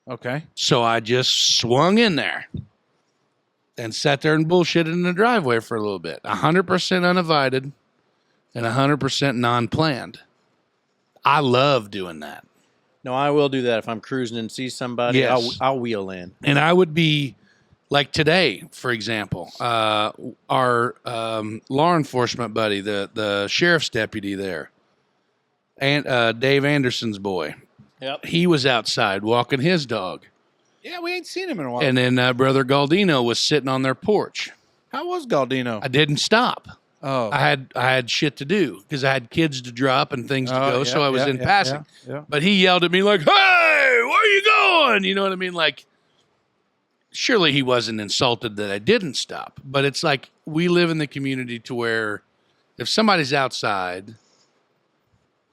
Okay. So I just swung in there and sat there and bullshitted in the driveway for a little bit. 100% uninvited and 100% non-planned. I love doing that. No, I will do that if I'm cruising and see somebody. Yes. I'll wheel in. And I would be like today, for example, our law enforcement buddy, the sheriff's deputy there, and Dave Anderson's boy. Yep. He was outside walking his dog. Yeah, we ain't seen him in a while. And then Brother Galdino was sitting on their porch. How was Galdino? I didn't stop. Oh, I had shit to do because I had kids to drop and things to go. So I was in passing. Yeah. But he yelled at me like, "Hey, where are you going?" You know what I mean? Like, surely he wasn't insulted that I didn't stop. But it's like we live in the community to where if somebody's outside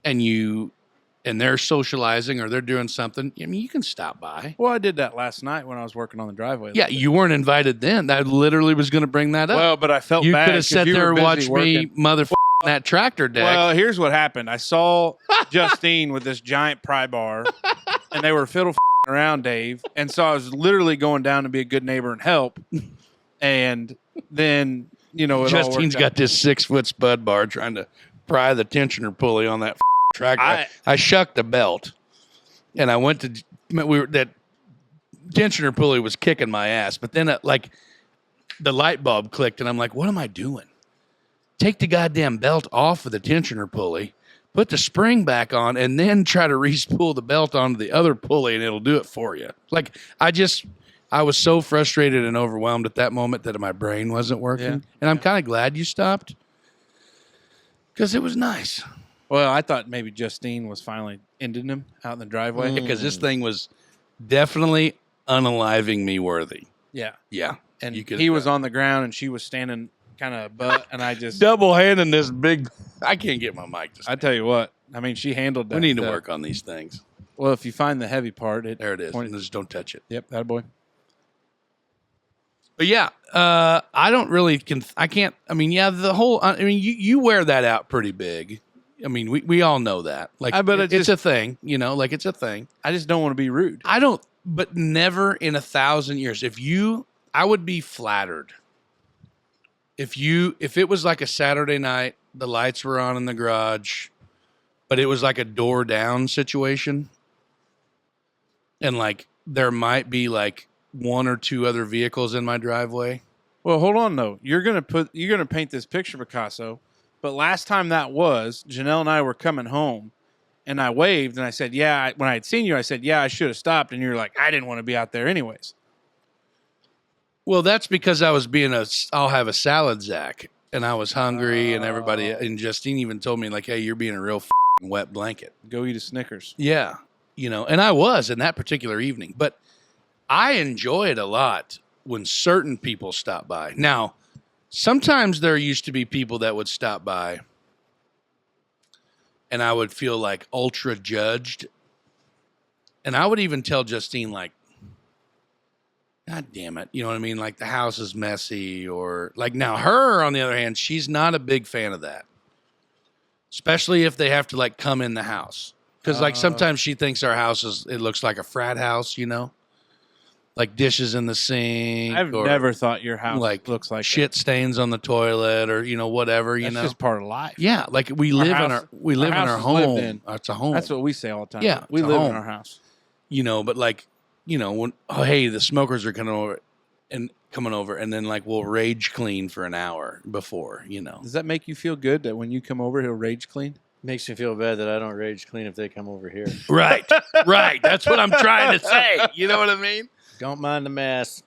and they're socializing or they're doing something, I mean, you can stop by. Well, I did that last night when I was working on the driveway. Yeah, you weren't invited then. I literally was going to bring that up. Well, but I felt you bad. could have sat there and watched me motherfucking that tractor deck. Well, here's what happened. I saw Justine with this giant pry bar, and they were fiddle around Dave. And so I was literally going down to be a good neighbor and help. And then, it all Justine's worked got out. this 6-foot spud bar trying to pry the tensioner pulley on that tractor. I shucked the belt, and I went to that tensioner pulley was kicking my ass. But then, the light bulb clicked, and I'm like, "What am I doing? Take the goddamn belt off of the tensioner pulley, put the spring back on, and then try to re-spool the belt onto the other pulley, and it'll do it for you." Like I was so frustrated and overwhelmed at that moment that my brain wasn't working. Yeah. And I'm kind of glad you stopped because it was nice. Well, I thought maybe Justine was finally ending him out in the driveway. Because this thing was definitely unaliving me worthy. Yeah. Yeah. And he was on the ground and she was standing kind of butt, and I just double-handing this big... I can't get my mic to stand. I tell you what, I mean, she handled that. We need to work on these things. Well, if you find the heavy part, there it is. Just don't touch it. Yep, that boy. But yeah, I don't really I can't. I mean, yeah, the whole. I mean, you wear that out pretty big. I mean, we all know that. Like, it's a thing. Like it's a thing. I just don't want to be rude. I don't. But never in 1,000 years. I would be flattered. If it was like a Saturday night, the lights were on in the garage, but it was like a door down situation, and like there might be like 1 or 2 other vehicles in my driveway. Well, hold on though. You're gonna paint this picture, Picasso. But last time Janelle and I were coming home, and I waved and I said, "Yeah." When I had seen you, I said, "Yeah, I should have stopped." And you're like, "I didn't want to be out there anyways." Well, that's because I was I'll have a salad, Zach, and I was hungry, and everybody, and Justine even told me like, "Hey, you're being a real wet blanket. Go eat a Snickers." Yeah, and I was in that particular evening, but I enjoy it a lot when certain people stop by. Now, sometimes there used to be people that would stop by, and I would feel like ultra judged, and I would even tell Justine like, "God damn it." You know what I mean? Like the house is messy, or like now her, on the other hand, she's not a big fan of that. Especially if they have to like come in the house. Cause like sometimes she thinks our house it looks like a frat house, like dishes in the sink. I've never thought your house looks like shit stains on the toilet or, whatever, That's just part of life. Yeah. Like we live in our home. It's a home. That's what we say all the time. Yeah. We live in our house. But like, when hey, the smokers are coming over, and then like we'll rage clean for an hour before. Does that make you feel good that when you come over, he'll rage clean? Makes me feel bad that I don't rage clean if they come over here. Right. That's what I'm trying to say. You know what I mean? Don't mind the mess.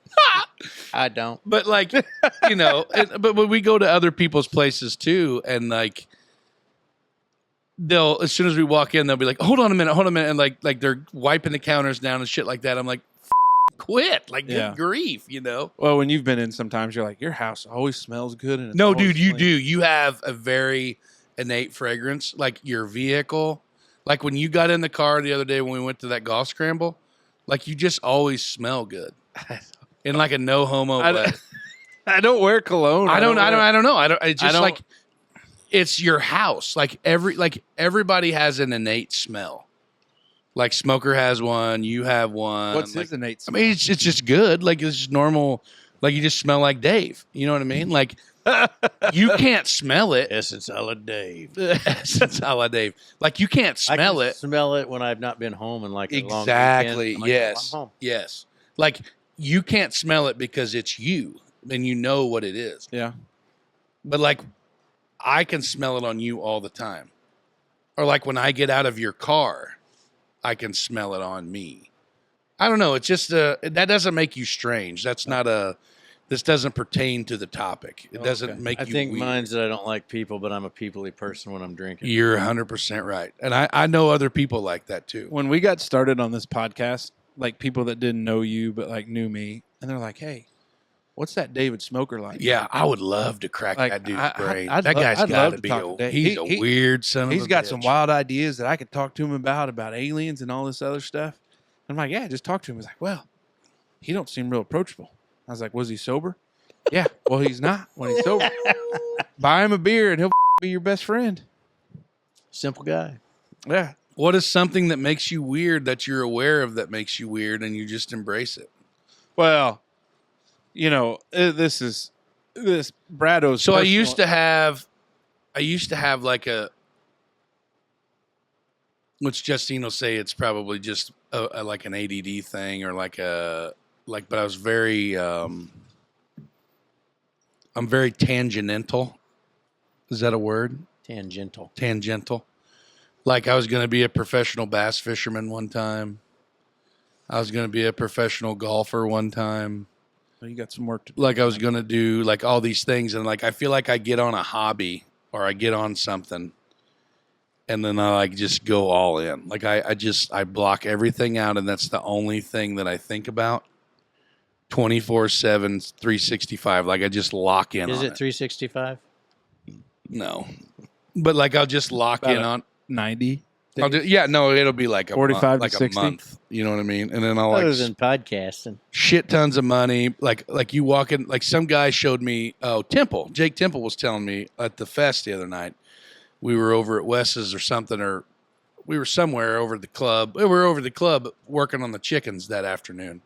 I don't. But like, but when we go to other people's places too, and like, as soon as we walk in, they'll be like, hold on a minute. And like they're wiping the counters down and shit like that. I'm like, quit. Like, good grief, Well, when you've been in, sometimes you're like, your house always smells good. And no, dude, you do. You have a very innate fragrance. Like your vehicle, like when you got in the car the other day when we went to that golf scramble, like you just always smell good. In like a no homo way. I don't wear cologne. I don't know. It's just like, it's your house. Like everybody has an innate smell. Like Smoker has one, you have one. What's his innate smell? I mean, it's just good. Like it's just normal. Like you just smell like Dave. You know what I mean? Like you can't smell it. Essence a la Dave. Essence a la Dave. Like you can't smell it. Smell it when I've not been home in like a long weekend. Exactly. Like, yes. I'm home. Yes. Like you can't smell it because it's you and you know what it is. Yeah. But like I can smell it on you all the time. Or like when I get out of your car, I can smell it on me. I don't know. It's just that doesn't make you strange. That's not this doesn't pertain to the topic. It doesn't make you I think weird. mine's that I don't like people, but I'm a people-y person when I'm drinking. You're 100% right. And I know other people like that too. When we got started on this podcast, like people that didn't know you, but like knew me, and they're like, hey, what's that David Smoker like? Yeah, I would love to crack that dude's brain. That I'd guy's got love to be talk to he's a weird son of a bitch. He's got some wild ideas that I could talk to him about aliens and all this other stuff. I'm like, yeah, just talk to him. He's like, well, he don't seem real approachable. I was like, was he sober? Yeah, well, he's not when he's sober. Buy him a beer and he'll be your best friend. Simple guy. Yeah. What is something that makes you weird that you're aware of that makes you weird and you just embrace it? Well, this Brado's. So personal, I used to have like a, which Justine will say it's probably just like an ADD thing or but I was very, I'm very tangential. Is that a word? Tangential. Like I was going to be a professional bass fisherman one time. I was going to be a professional golfer one time. you got some work to do. Like I was going to do like all these things. And like, I feel like I get on a hobby or I get on something and then I like just go all in. Like I block everything out. And that's the only thing that I think about 24/7, 365. Like I just lock in Is on it 365? No, but like I'll just lock About in on 90. it'll be like a 45 month, to like 60. a month. You know what I mean? And then I'll Other like than podcasting. shit tons of money. Like you walk in, like some guy showed me. Oh, Jake Temple was telling me at the fest the other night. We were over at Wes's or something, or we were somewhere over at the club. We were over at the club working on the chickens that afternoon.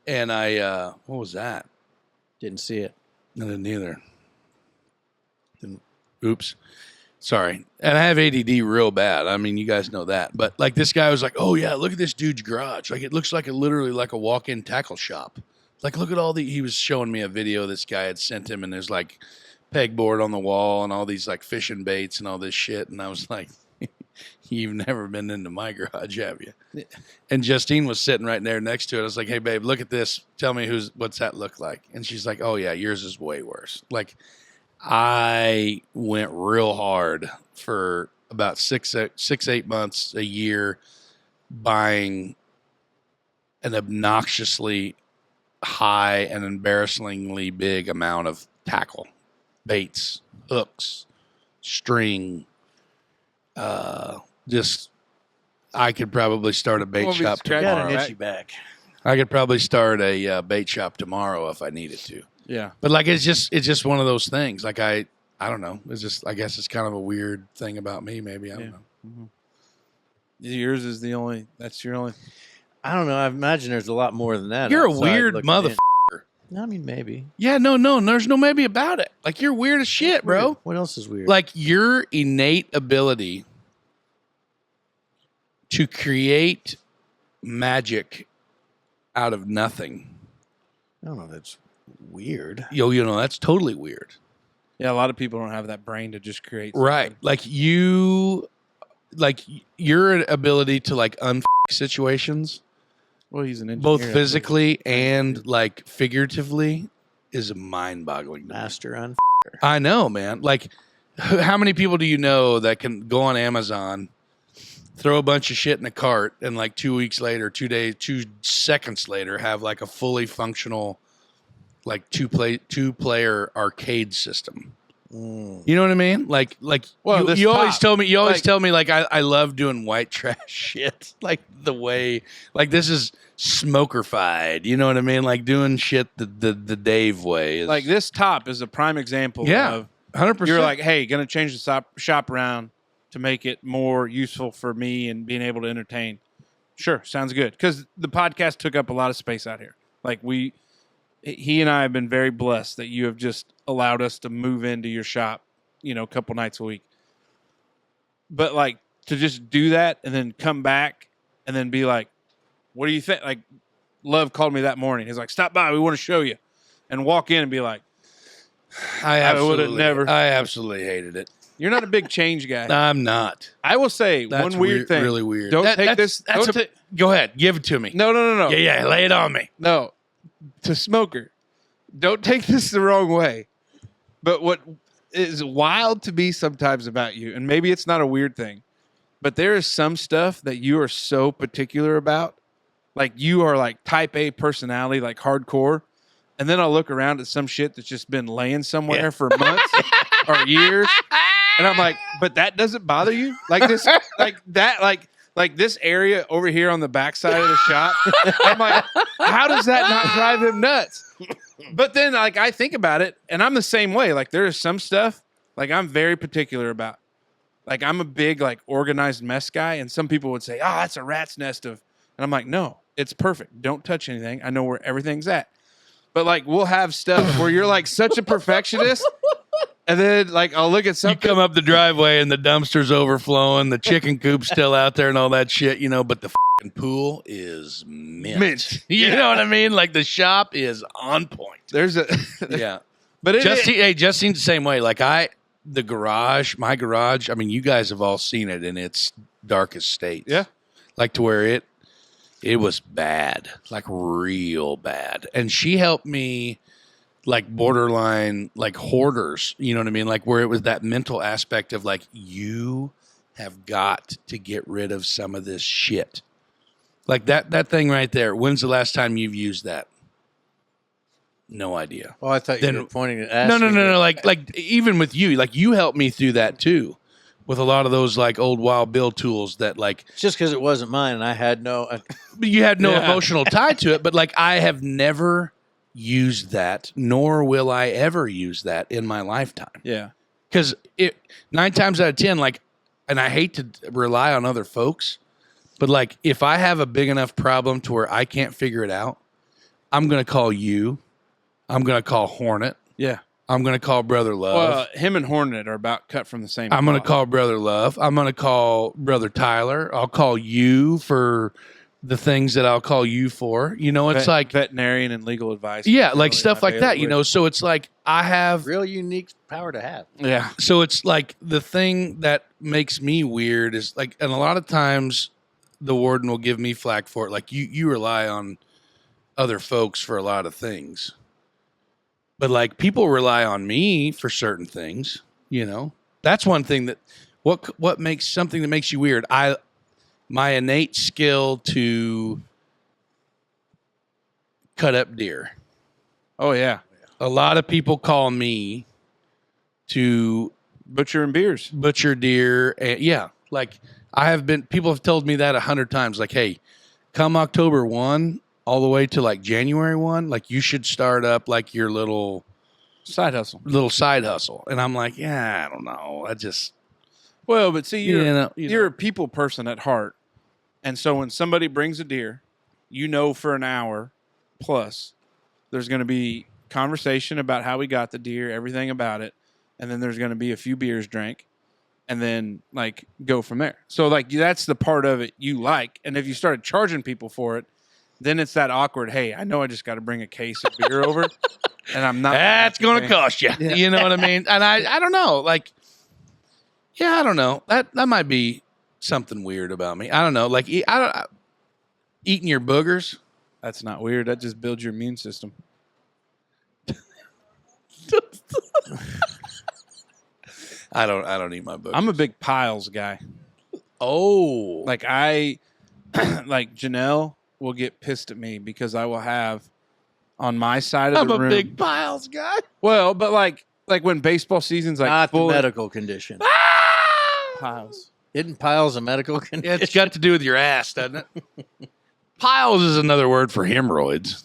And what was that? Didn't see it. I didn't either. Oops. Sorry. And I have ADD real bad. I mean, you guys know that. But like this guy was like, oh yeah, look at this dude's garage. Like it looks like literally like a walk-in tackle shop. Like look at he was showing me a video this guy had sent him and there's like pegboard on the wall and all these like fishing baits and all this shit. And I was like, you've never been into my garage, have you? And Justine was sitting right there next to it. I was like, hey babe, look at this. Tell me what's that look like? And she's like, oh yeah, yours is way worse. Like, I went real hard for about 8 months, a year, buying an obnoxiously high and embarrassingly big amount of tackle, baits, hooks, string. Just I could probably start a bait shop tomorrow. Got an itchy back. I could probably start a bait shop tomorrow if I needed to. Yeah. But like it's just one of those things. Like I don't know. It's just I guess it's kind of a weird thing about me. Maybe I don't know. Mm-hmm. Yours is that's your only. I don't know. I imagine there's a lot more than that. You're a outside weird looking motherfucker. in. I mean, maybe. Yeah, no, there's no maybe about it. Like you're weird as shit, bro. Weird. What else is weird? Like your innate ability to create magic out of nothing. I don't know. That's weird. That's totally weird. Yeah, a lot of people don't have that brain to just create. Right. Something. Like your ability to like situations. Well, he's an engineer. Both physically and like figuratively is mind-boggling. Master on. I know, man. Like, how many people do you know that can go on Amazon, throw a bunch of shit in a cart, and like 2 weeks later, 2 seconds later, have like a fully functional, like two-player arcade system? You know what I mean? Like well, you always tell me like I love doing white trash shit. Like the way like this is smokerfied. You know what I mean? Like doing shit the Dave way. Is, like this top is a prime example of 100%. You're like, hey, gonna change the shop around to make it more useful for me and being able to entertain. Sure, sounds good. Because the podcast took up a lot of space out here. Like he and I have been very blessed that you have just allowed us to move into your shop, a couple nights a week. But like to just do that and then come back and then be like, what do you think? Like Love called me that morning. He's like, stop by. We want to show you. And walk in and be like, I would have never. I absolutely hated it. You're not a big change guy. I'm not. I will say That's one weird thing. Really weird. Don't take this. Go ahead. Give it to me. No. Yeah. Lay it on me. No. To Smoker, don't take this the wrong way. But what is wild to me sometimes about you, and maybe it's not a weird thing, but there is some stuff that you are so particular about. Like you are like type A personality, like hardcore. And then I'll look around at some shit that's just been laying somewhere for months or years. And I'm like, but that doesn't bother you? Like this, like that, like this area over here on the backside of the shop. I'm like, how does that not drive him nuts? But then like I think about it and I'm the same way. Like there is some stuff like I'm very particular about. Like I'm a big like organized mess guy. And some people would say, oh, that's a rat's nest of And I'm like, no, it's perfect. Don't touch anything. I know where everything's at. But like, we'll have stuff where you're like such a perfectionist. And then like, I'll look at something. You come up the driveway and the dumpster's overflowing, the chicken coop's still out there and all that shit, but the fucking pool is mint. You know what I mean? Like the shop is on point. There's a, yeah. But Justine's the same way. Like my garage, I mean, you guys have all seen it in its darkest states. Yeah. Like to where it was bad, like real bad. And she helped me like borderline, like hoarders, you know what I mean? Like where it was that mental aspect of like, you have got to get rid of some of this shit. Like that thing right there. When's the last time you've used that? No idea. Well, I thought you were pointing at No. Like even with you, like you helped me through that too. With a lot of those like old Wild Bill tools that like just because it wasn't mine and I had no you had no emotional tie to it, but like I have never used that, nor will I ever use that in my lifetime. Yeah. Because 9 times out of 10, like, and I hate to rely on other folks, but like if I have a big enough problem to where I can't figure it out, I'm gonna call you. I'm gonna call Hornet. Yeah. I'm going to call Brother Love. Well, him and Hornet are about cut from the same I'm going to cloth. call Brother Love. I'm going to call Brother Tyler. I'll call you for the things that I'll call you for. It's like veterinarian and legal advice. Yeah, like stuff like that, So it's like I have real unique power to have. Yeah. So it's like the thing that makes me weird is like, and a lot of times the warden will give me flack for it. Like you rely on other folks for a lot of things. But like people rely on me for certain things, That's one thing that what makes something that makes you weird. My innate skill to cut up deer. Oh yeah. A lot of people call me to butcher deer. And like people have told me that 100 times. Like, hey, come October 1, all the way to like January 1, like you should start up like your little side hustle. And I'm like, I don't know. But see, you're a people person at heart. And so when somebody brings a deer, for an hour plus, there's going to be conversation about how we got the deer, everything about it. And then there's going to be a few beers drank and then like go from there. So like, that's the part of it you like. And if you started charging people for it, then it's that awkward, hey, I know I just got to bring a case of beer over, and I'm not. That's going to cost you. Yeah. You know what I mean? And I don't know. Like, I don't know. That might be something weird about me. I don't know. Like, eating your boogers. That's not weird. That just builds your immune system. I don't eat my boogers. I'm a big piles guy. Oh. Like like Janelle will get pissed at me because I will have on my side of the room. I'm a big piles guy. Well, but like when baseball season's like not the medical condition. Piles. Isn't piles a medical condition? Yeah, it's got to do with your ass, doesn't it? Piles is another word for hemorrhoids.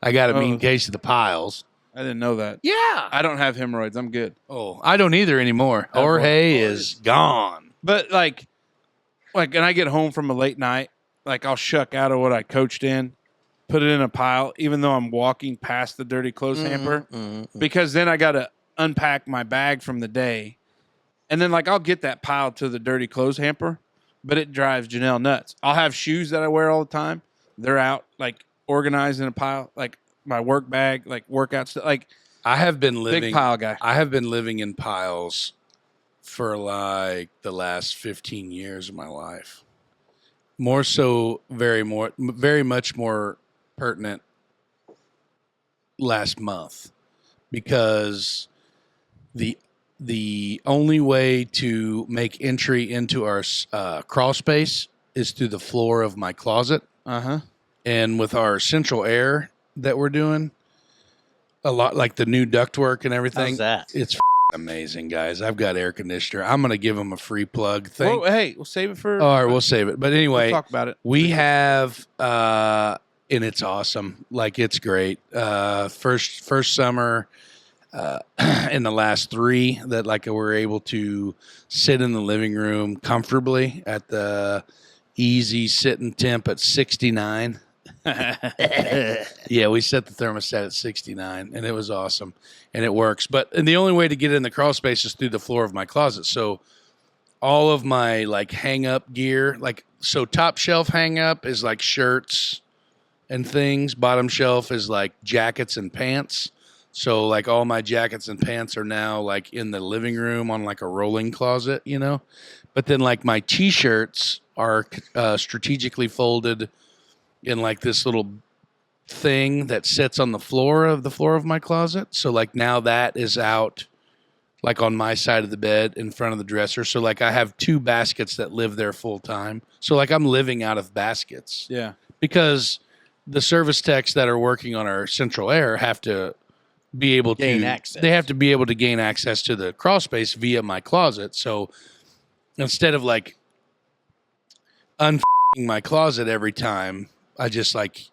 I got a mean case of the piles. I didn't know that. Yeah. I don't have hemorrhoids. I'm good. Oh, I don't either anymore. Jorge is gone. But like when I get home from a late night, like I'll shuck out of what I coached in, put it in a pile, even though I'm walking past the dirty clothes hamper, because then I got to unpack my bag from the day. And then like I'll get that pile to the dirty clothes hamper, but it drives Janelle nuts. I'll have shoes that I wear all the time. They're out like organized in a pile, like my work bag, like workout stuff. Like I have been living big pile guy. I have been living in piles for like the last 15 years of my life. More so, very much more pertinent last month, because the only way to make entry into our crawl space is through the floor of my closet. And with our central air that we're doing, a lot like the new ductwork and everything. How's that? It's amazing, guys. I've got air conditioner. I'm going to give them a free plug thing. Well, hey, we'll save it for. All right, we'll save it. But anyway, we'll talk about it. We have, and it's awesome. Like, it's great. First summer, in the last 3 that like we're able to sit in the living room comfortably at the easy sitting temp at 69. Yeah, we set the thermostat at 69, and it was awesome, and it works. And the only way to get in the crawl space is through the floor of my closet. So all of my like hang up gear, so top shelf hang up is like shirts and things. Bottom shelf is like jackets and pants. So like all my jackets and pants are now like in the living room on like a rolling closet, you know. But then like my t-shirts are strategically folded in like this little thing that sits on the floor of my closet. So like now that is out like on my side of the bed in front of the dresser. So like I have 2 baskets that live there full time. So like I'm living out of baskets. Yeah. Because the service techs that are working on our central air have to be able to Gain access. They have to be able to gain access to the crawl space via my closet. So instead of like unfucking my closet every time, I just like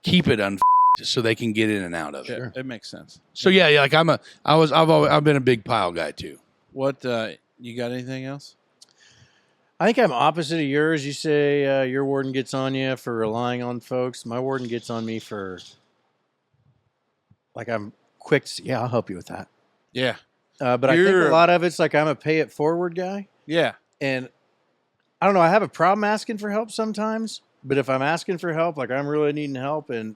keep it unfucked so they can get in and out of it. Sure. It makes sense. So yeah, like I've been a big pile guy too. What you got anything else? I think I'm opposite of yours. You say your warden gets on you for relying on folks. My warden gets on me for, like, I'm quick. Yeah, I'll help you with that. Yeah. But I think a lot of it's like I'm a pay it forward guy. Yeah. And I don't know. I have a problem asking for help sometimes. But if I'm asking for help, like I'm really needing help, and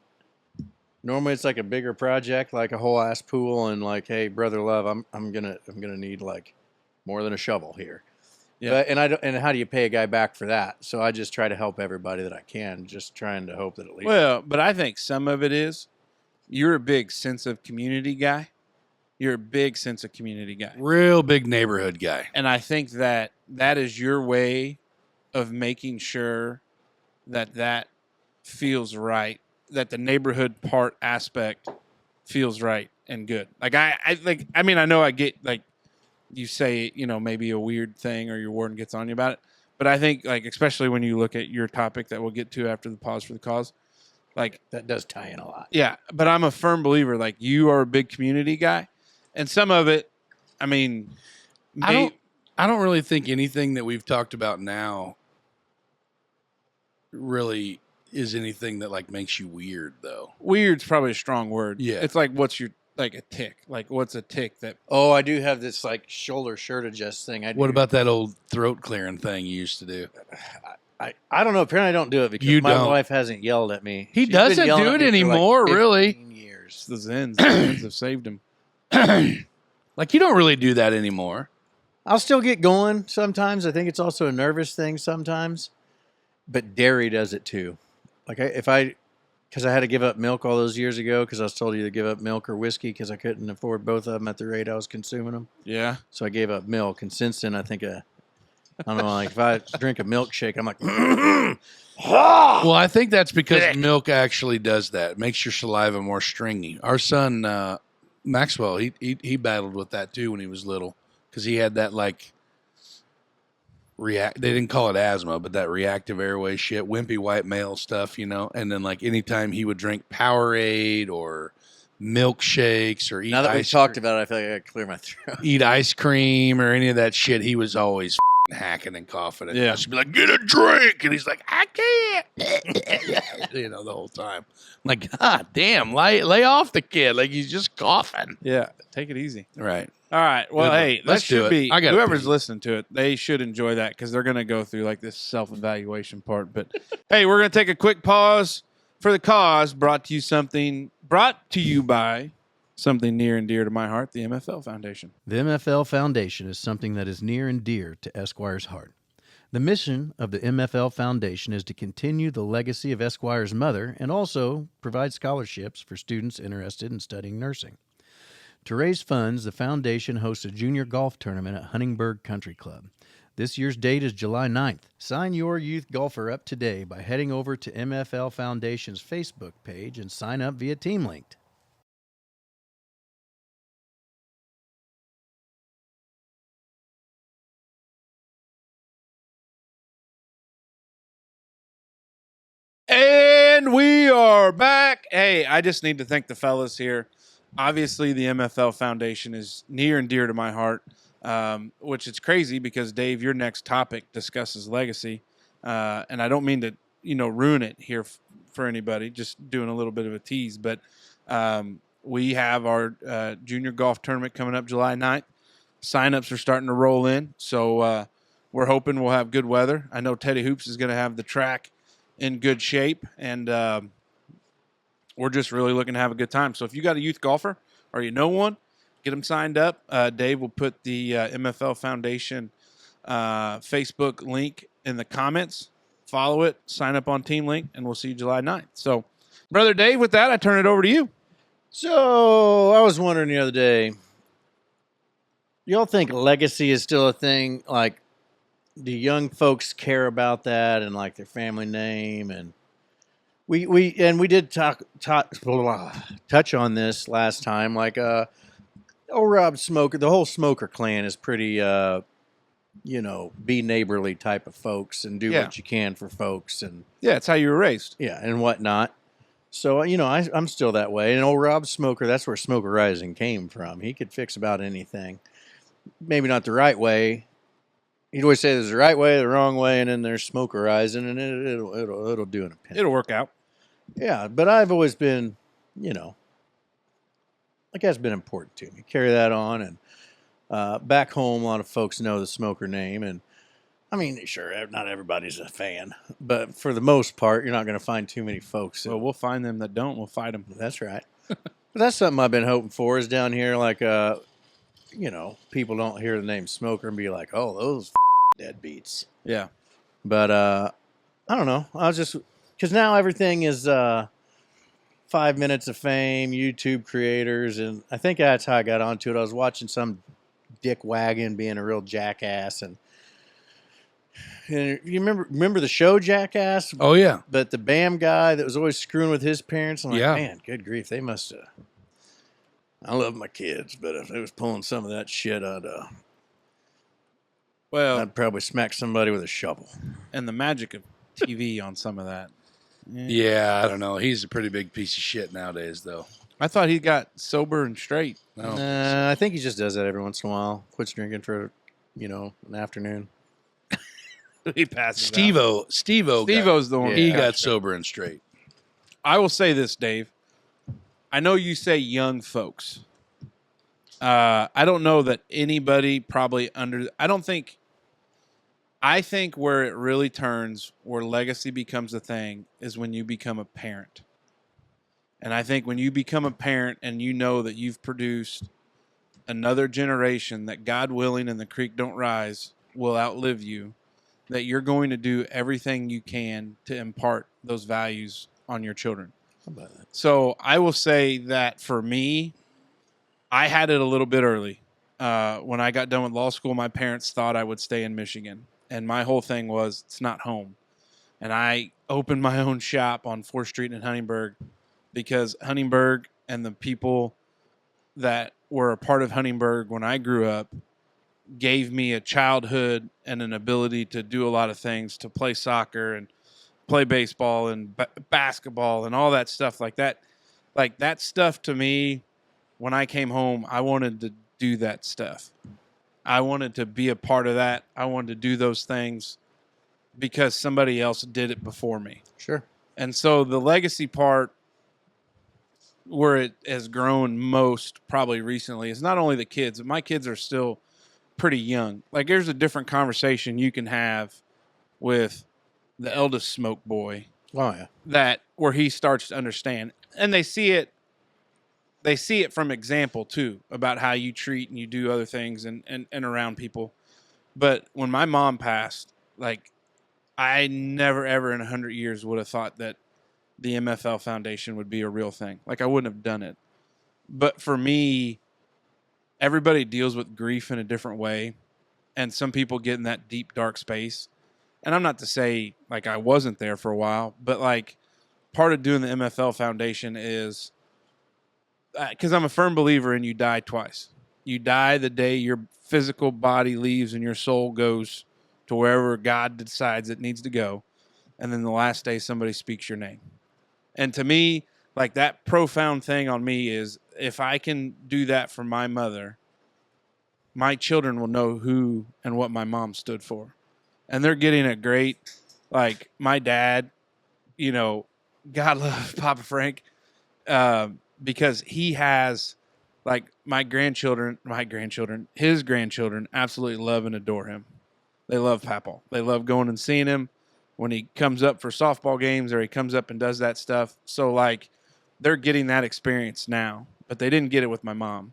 normally it's like a bigger project, like a whole ass pool, and like, hey, brother love, I'm gonna need like more than a shovel here. Yeah. And how do you pay a guy back for that? So I just try to help everybody that I can, just trying to hope that at least. Well, but I think some of it is you're a big sense of community guy. You're a big sense of community guy. Real big neighborhood guy. And I think that is your way of making sure that feels right, that the neighborhood part aspect feels right and good. Like I mean, I know I get like you say, you know, maybe a weird thing or your warden gets on you about it. But I think like, especially when you look at your topic that we'll get to after the pause for the cause, like that does tie in a lot. Yeah. But I'm a firm believer, like you are a big community guy, and some of it, I mean, I don't really think anything that we've talked about now really is anything that like makes you weird though. Weird's probably a strong word. Yeah. It's like, what's your, like a tick? Like what's a tick that? Oh, I do have this like shoulder shirt adjust thing. What about that old throat clearing thing you used to do? I don't know. Apparently I don't do it because my wife hasn't yelled at me. He doesn't do it anymore, like really. Years. The Zens have saved him. Like you don't really do that anymore. I'll still get going sometimes. I think it's also a nervous thing sometimes. But dairy does it too. Like because I had to give up milk all those years ago because I was told you to give up milk or whiskey because I couldn't afford both of them at the rate I was consuming them. Yeah. So I gave up milk. And since then, I think, I don't know, like if I drink a milkshake, I'm like, well, I think that's because milk actually does that. It makes your saliva more stringy. Our son, Maxwell, he battled with that too when he was little because he had that like they didn't call it asthma, but that reactive airway shit, wimpy white male stuff, you know. And then like anytime he would drink Powerade or milkshakes or eat now that we've talked about it, I feel like I got to clear my throat. Eat ice cream or any of that shit, he was always hacking and coughing. And Yeah. I should be like, get a drink. And he's like, I can't. You know, the whole time. I'm like, God damn, lay off the kid. Like he's just coughing. Yeah. Take it easy. Right. All right. Well, Good. hey, Let's that do should it. be I gotta whoever's pee. listening to it. They should enjoy that because they're going to go through like this self-evaluation part. But hey, we're going to take a quick pause for the cause. Brought to you by something near and dear to my heart, the MFL Foundation. The MFL Foundation is something that is near and dear to Esquire's heart. The mission of the MFL Foundation is to continue the legacy of Esquire's mother and also provide scholarships for students interested in studying nursing. To raise funds, the foundation hosts a junior golf tournament at Huntingburg Country Club. This year's date is July 9th. Sign your youth golfer up today by heading over to MFL Foundation's Facebook page and sign up via TeamLinked. And we are back. Hey, I just need to thank the fellas here. Obviously, the MFL Foundation is near and dear to my heart, which is crazy because, Dave, your next topic discusses legacy. And I don't mean to, ruin it here for anybody, just doing a little bit of a tease, but we have our junior golf tournament coming up July 9th. Sign-ups are starting to roll in, so we're hoping we'll have good weather. I know Teddy Hoops is going to have the track in good shape, and we're just really looking to have a good time. So if you got a youth golfer or you know one, get them signed up. Dave will put the MFL Foundation Facebook link in the comments. Follow it, sign up on Team Link, and we'll see you July 9th. So, Brother Dave, with that, I turn it over to you. So I was wondering the other day, y'all think legacy is still a thing? Like, do young folks care about that and like their family name? And we did touch on this last time. Like, old Rob Smoker, the whole Smoker clan is pretty, be neighborly type of folks and do what you can for folks. And yeah, it's how you were raised. Yeah, and whatnot. So, I'm still that way. And old Rob Smoker, that's where Smoker Rising came from. He could fix about anything. Maybe not the right way. He'd always say there's the right way, the wrong way, and then there's Smoker Rising, and it'll do in a pinch. It'll work out. Yeah, but I've always been, like that's been important to me. Carry that on, and back home, a lot of folks know the Smoker name, and I mean, sure, not everybody's a fan, but for the most part, you're not going to find too many folks. Well, we'll find them that don't. We'll fight them. That's right. But that's something I've been hoping for is down here, like, people don't hear the name Smoker and be like, oh, those deadbeats. Yeah. But I don't know. I was just, because now everything is 5 minutes of fame, YouTube creators, and I think that's how I got onto it. I was watching some dick wagon being a real jackass, and you remember the show Jackass? Oh, yeah. But the BAM guy that was always screwing with his parents, I'm like, man, good grief, they must have. I love my kids, but if they was pulling some of that shit, I'd probably smack somebody with a shovel. And the magic of TV on some of that. Yeah, I don't know. He's a pretty big piece of shit nowadays, though. I thought he got sober and straight. No. I think he just does that every once in a while. Quits drinking for, an afternoon. He passes Steve-O Steve-O's the one. He got sober and straight. I will say this, Dave. I know you say young folks. I don't know that anybody probably I think where it really turns, where legacy becomes a thing, is when you become a parent. And I think when you become a parent and you know that you've produced another generation that, God willing and the creek don't rise, will outlive you, that you're going to do everything you can to impart those values on your children. So I will say that for me, I had it a little bit early. When I got done with law school, my parents thought I would stay in Michigan. And my whole thing was, it's not home. And I opened my own shop on 4th Street in Huntingburg because Huntingburg and the people that were a part of Huntingburg when I grew up gave me a childhood and an ability to do a lot of things, to play soccer and play baseball and basketball and all that stuff like that. Like that stuff to me, when I came home, I wanted to do that stuff. I wanted to be a part of that. I wanted to do those things because somebody else did it before me. Sure. And so the legacy part, where it has grown most probably recently, is not only the kids, but my kids are still pretty young. Like there's a different conversation you can have with the eldest Smoke boy. Oh yeah. That where he starts to understand, and they see it from example too, about how you treat and you do other things and around people. But when my mom passed, like I never ever in 100 years would have thought that the MFL Foundation would be a real thing. Like I wouldn't have done it. But for me, everybody deals with grief in a different way. And some people get in that deep, dark space. And I'm not to say like I wasn't there for a while, but like part of doing the MFL Foundation is because I'm a firm believer in you die twice. You die the day your physical body leaves and your soul goes to wherever God decides it needs to go. And then the last day somebody speaks your name. And to me, like that profound thing on me is if I can do that for my mother, my children will know who and what my mom stood for. And they're getting a great Like my dad, you know, God love Papa Frank, because he has like his grandchildren absolutely love and adore him. They love Papal. They love going and seeing him when he comes up for softball games or he comes up and does that stuff. So like they're getting that experience now, but they didn't get it with my mom.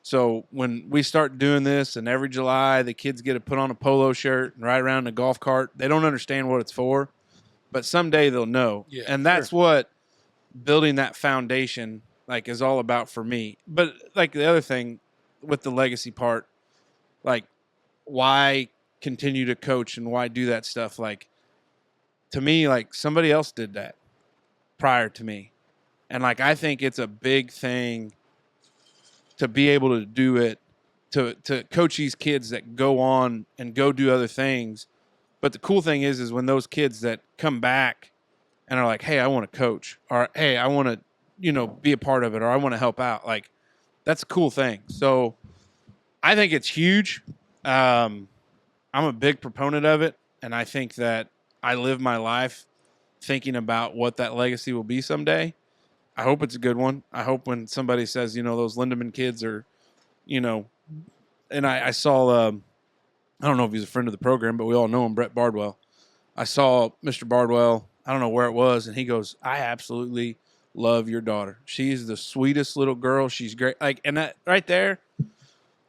So when we start doing this and every July the kids get to put on a polo shirt and ride around in a golf cart, they don't understand what it's for, but someday they'll know. Yeah, and that's what building that foundation like is all about for me. But like the other thing with the legacy part, like why continue to coach and why do that stuff? Like to me, like somebody else did that prior to me. And like I think it's a big thing to be able to do it, to coach these kids that go on and go do other things. But the cool thing is when those kids that come back and are like, hey, I want to coach, or hey, I want to, you know, be a part of it, or I want to help out. Like that's a cool thing. So I think it's huge. I'm a big proponent of it. And I think that I live my life thinking about what that legacy will be someday. I hope it's a good one. I hope when somebody says, you know, those Lindemann kids are, you know, and I saw, I don't know if he's a friend of the program, but we all know him, Brett Bardwell. I saw Mr. Bardwell, I don't know where it was, and he goes, I absolutely love your daughter. She's the sweetest little girl. She's great. Like, and that right there,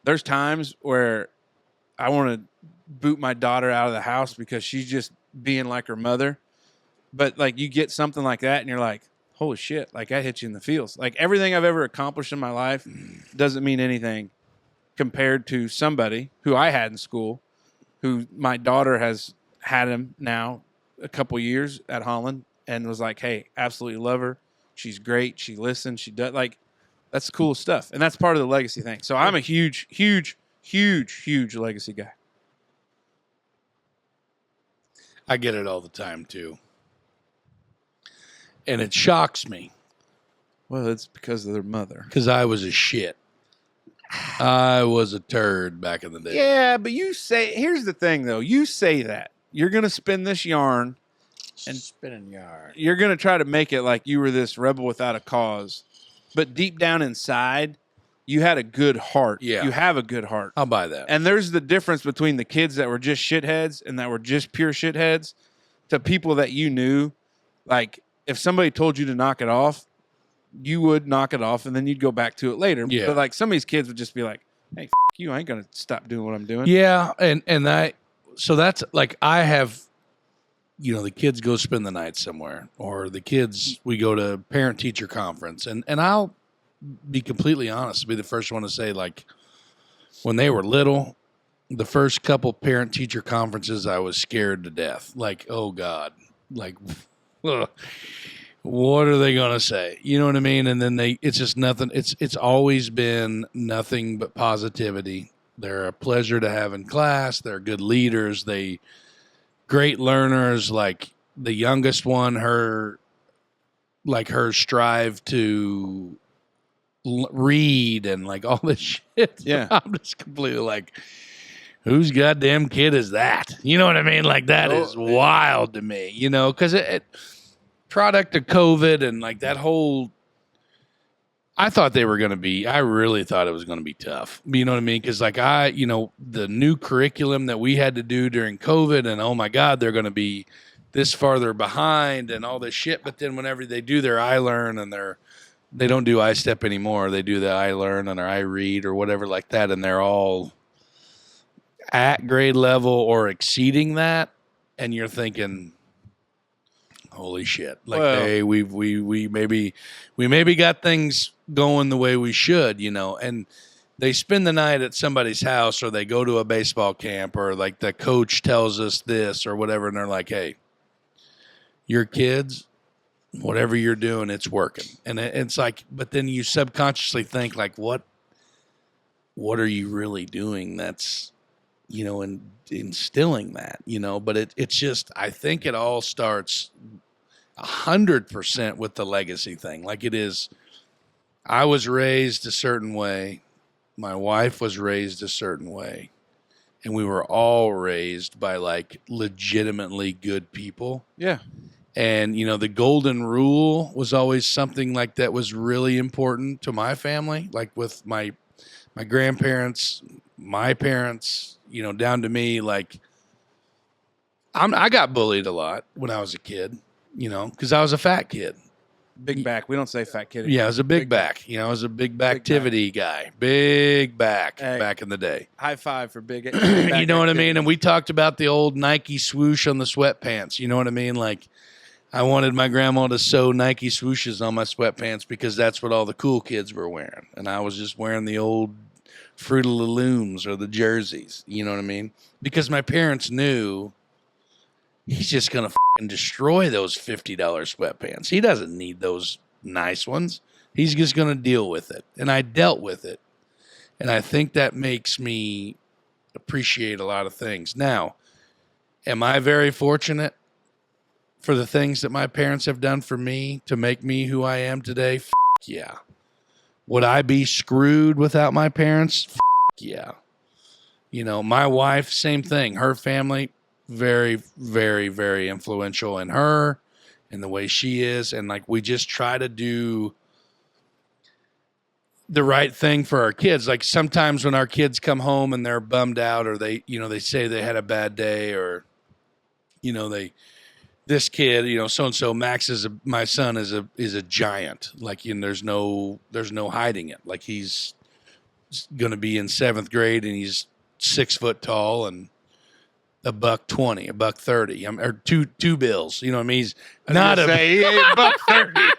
there's times where I want to boot my daughter out of the house because she's just being like her mother. But like you get something like that and you're like, holy shit, like that hits you in the feels. Like everything I've ever accomplished in my life doesn't mean anything compared to somebody who I had in school, who my daughter has had him now a couple years at Holland and was like, hey, absolutely love her. She's great. She listens. She does. Like, that's cool stuff. And that's part of the legacy thing. So I'm a huge, huge, huge, huge legacy guy. I get it all the time, too. And it shocks me. Well, it's because of their mother. Because I was a shit. I was a turd back in the day. Yeah, but you say, here's the thing, though. You say that. You're going to spin this yarn. And spinning yarn. You're going to try to make it like you were this rebel without a cause. But deep down inside, you had a good heart. Yeah. You have a good heart. I'll buy that. And there's the difference between the kids that were just shitheads and that were just pure shitheads to people that you knew. Like, if somebody told you to knock it off, you would knock it off and then you'd go back to it later. Yeah. But like some of these kids would just be like, hey, you, I ain't going to stop doing what I'm doing. Yeah. So that's like, I have, you know, the kids go spend the night somewhere, or the kids, we go to parent teacher conference, and I'll be completely honest, be the first one to say, like, when they were little, the first couple parent teacher conferences, I was scared to death. Like, oh God, like, ugh, what are they going to say? You know what I mean? And then it's just nothing. It's always been nothing but positivity. They're a pleasure to have in class. They're good leaders. Great learners. Like the youngest one, her strive to read and like all this shit. Yeah. I'm just completely like, whose goddamn kid is that? You know what I mean? Like that is wild to me, you know, because it product of COVID and like that whole, I really thought it was going to be tough. You know what I mean? Because like the new curriculum that we had to do during COVID, and oh my God, they're going to be this farther behind and all this shit. But then whenever they do their iLearn and they don't do iStep anymore, they do the iLearn and their iRead or whatever like that, and they're all at grade level or exceeding that, and you're thinking, holy shit! Like, hey, we maybe got things going the way we should, you know. And they spend the night at somebody's house, or they go to a baseball camp, or like the coach tells us this or whatever, and they're like, hey, your kids, whatever you're doing, it's working. And it's like, but then you subconsciously think like, what are you really doing? That's, you know, and instilling that, you know. But it's just, I think it all starts 100% with the legacy thing. Like it is, I was raised a certain way. My wife was raised a certain way. and we were all raised by like legitimately good people. Yeah. And, you know, the golden rule was always something like that was really important to my family, like with my grandparents, my parents, you know, down to me. Like, I got bullied a lot when I was a kid, you know, because I was a fat kid. Big back. We don't say fat kid. Yeah, I was a big back. You know, I was a big backtivity guy. Big back Hey. back in the day. High five for big. You know what I mean? And we talked about the old Nike swoosh on the sweatpants. You know what I mean? Like, I wanted my grandma to sew Nike swooshes on my sweatpants because that's what all the cool kids were wearing. And I was just wearing the old Fruit of the Looms or the jerseys. You know what I mean? Because my parents knew he's just going to destroy those $50 sweatpants. He doesn't need those nice ones. He's just going to deal with it. And I dealt with it. And I think that makes me appreciate a lot of things. Now, am I very fortunate for the things that my parents have done for me to make me who I am today? Yeah. Would I be screwed without my parents? Yeah. You know, my wife, same thing. Her family, very, very, very influential in her and the way she is. And like, we just try to do the right thing for our kids. Like sometimes when our kids come home and they're bummed out or they, you know, they say they had a bad day or, you know, this kid, you know, so-and-so, Max my son is a giant. Like, you know, there's no hiding it. Like he's going to be in 7th grade and he's 6 foot tall and $120, $130, or two bills. You know what I mean? He's not he ain't $130.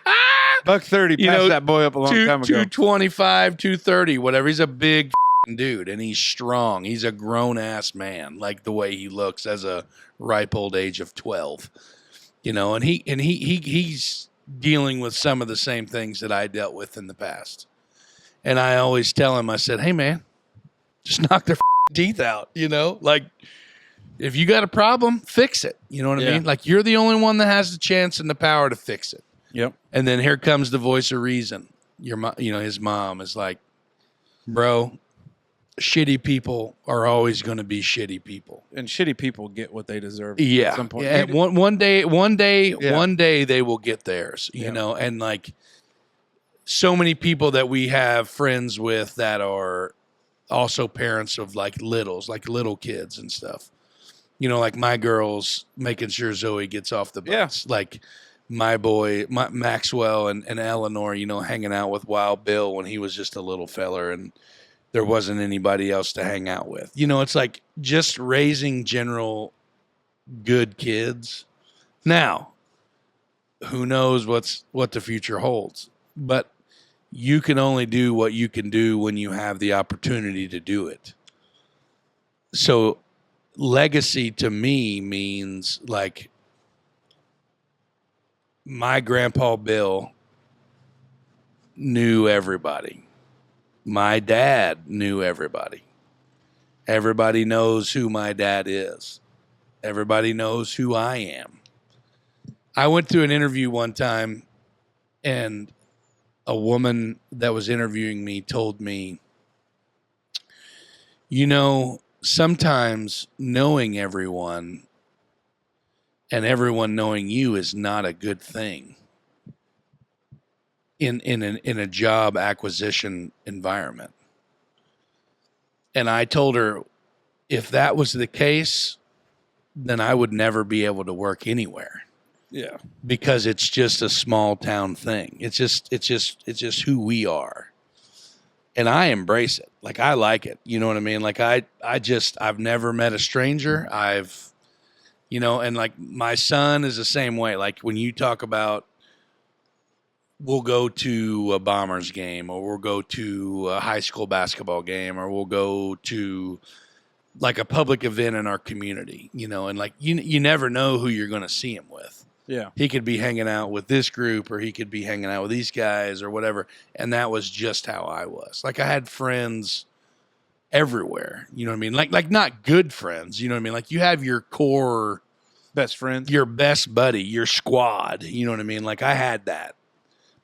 $130. You know, Passed that boy up a long time ago. 225, 230, whatever. He's a big dude and he's strong. He's a grown ass man, like the way he looks as a ripe old age of 12. You know, and he's dealing with some of the same things that I dealt with in the past. And I always tell him, I said, hey man, just knock their teeth out, you know? Like, if you got a problem, fix it. You know what I mean? Like, you're the only one that has the chance and the power to fix it. Yep. And then here comes the voice of reason. His mom is like, bro, shitty people are always going to be shitty people. And shitty people get what they deserve Yeah. at some point. Yeah. One day they will get theirs, you know? And like, so many people that we have friends with that are also parents of like little kids and stuff. You know, like my girls making sure Zoe gets off the bus. Yeah. Like my boy, Maxwell and Eleanor, you know, hanging out with Wild Bill when he was just a little feller and there wasn't anybody else to hang out with. You know, it's like just raising general good kids. Now, who knows what the future holds, but you can only do what you can do when you have the opportunity to do it. So legacy to me means like my grandpa Bill knew everybody. My dad knew everybody. Everybody knows who my dad is. Everybody knows who I am. I went to an interview one time and a woman that was interviewing me told me, you know, sometimes knowing everyone and everyone knowing you is not a good thing in a job acquisition environment. And I told her, if that was the case, then I would never be able to work anywhere. Yeah. Because it's just a small town thing. It's just who we are. And I embrace it. Like, I like it. You know what I mean? Like, I've never met a stranger. And like my son is the same way. Like when you talk about, we'll go to a Bombers game or we'll go to a high school basketball game or we'll go to like a public event in our community, you know, and like you never know who you're going to see him with. Yeah. He could be hanging out with this group or he could be hanging out with these guys or whatever. And that was just how I was. Like I had friends everywhere, you know what I mean? Like not good friends, you know what I mean? Like you have your core best friends, your best buddy, your squad, you know what I mean? Like I had that.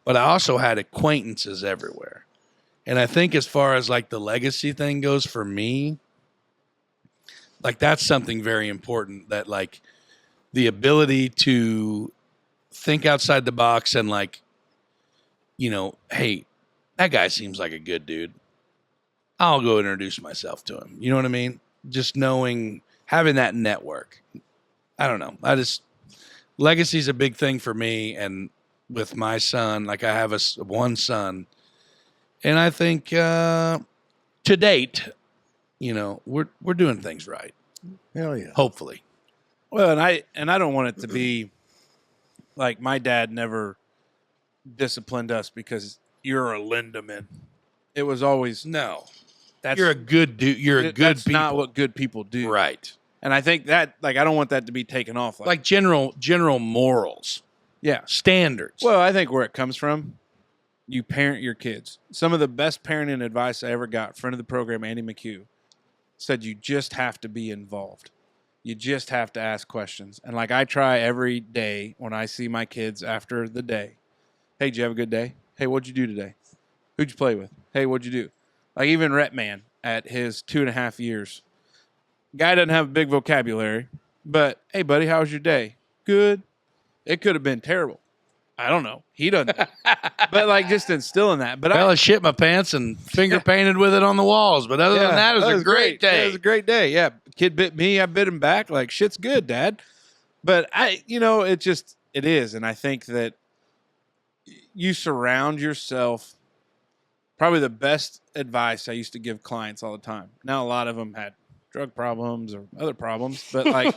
But I also had acquaintances everywhere. And I think as far as like the legacy thing goes for me, Like that's something very important, that like the ability to think outside the box and like, hey, that guy seems like a good dude. I'll go introduce myself to him. You know what I mean? Just having that network. I don't know. Legacy is a big thing for me. And with my son, like I have one son, and I think to date, we're doing things right. Hell yeah. Hopefully. Well, and I don't want it to be like my dad never disciplined us because you're a Lindemann. It was always No. that's You're a good dude. You're a good that's people. not what good people do. Right. And I think that I don't want that to be taken off. Like general morals, yeah. standards. Well, I think where it comes from, you parent your kids. Some of the best parenting advice I ever got, friend of the program, Andy McHugh, said you just have to be involved. You just have to ask questions. And like I try every day when I see my kids after the day, hey, did you have a good day? Hey, what'd you do today? Who'd you play with? Hey, what'd you do? Like even Rhett Man at his 2.5 years. Guy doesn't have a big vocabulary, but hey, buddy, how was your day? Good. It could have been terrible. I don't know. He doesn't. But like just instilling that. But I shit my pants and finger painted with it on the walls. But other than that, it was a great day. It was a great day. Yeah. Kid bit me. I bit him back. Like shit's good, Dad. But it is. And I think that you surround yourself. Probably the best advice I used to give clients all the time. Now, a lot of them had drug problems or other problems, but like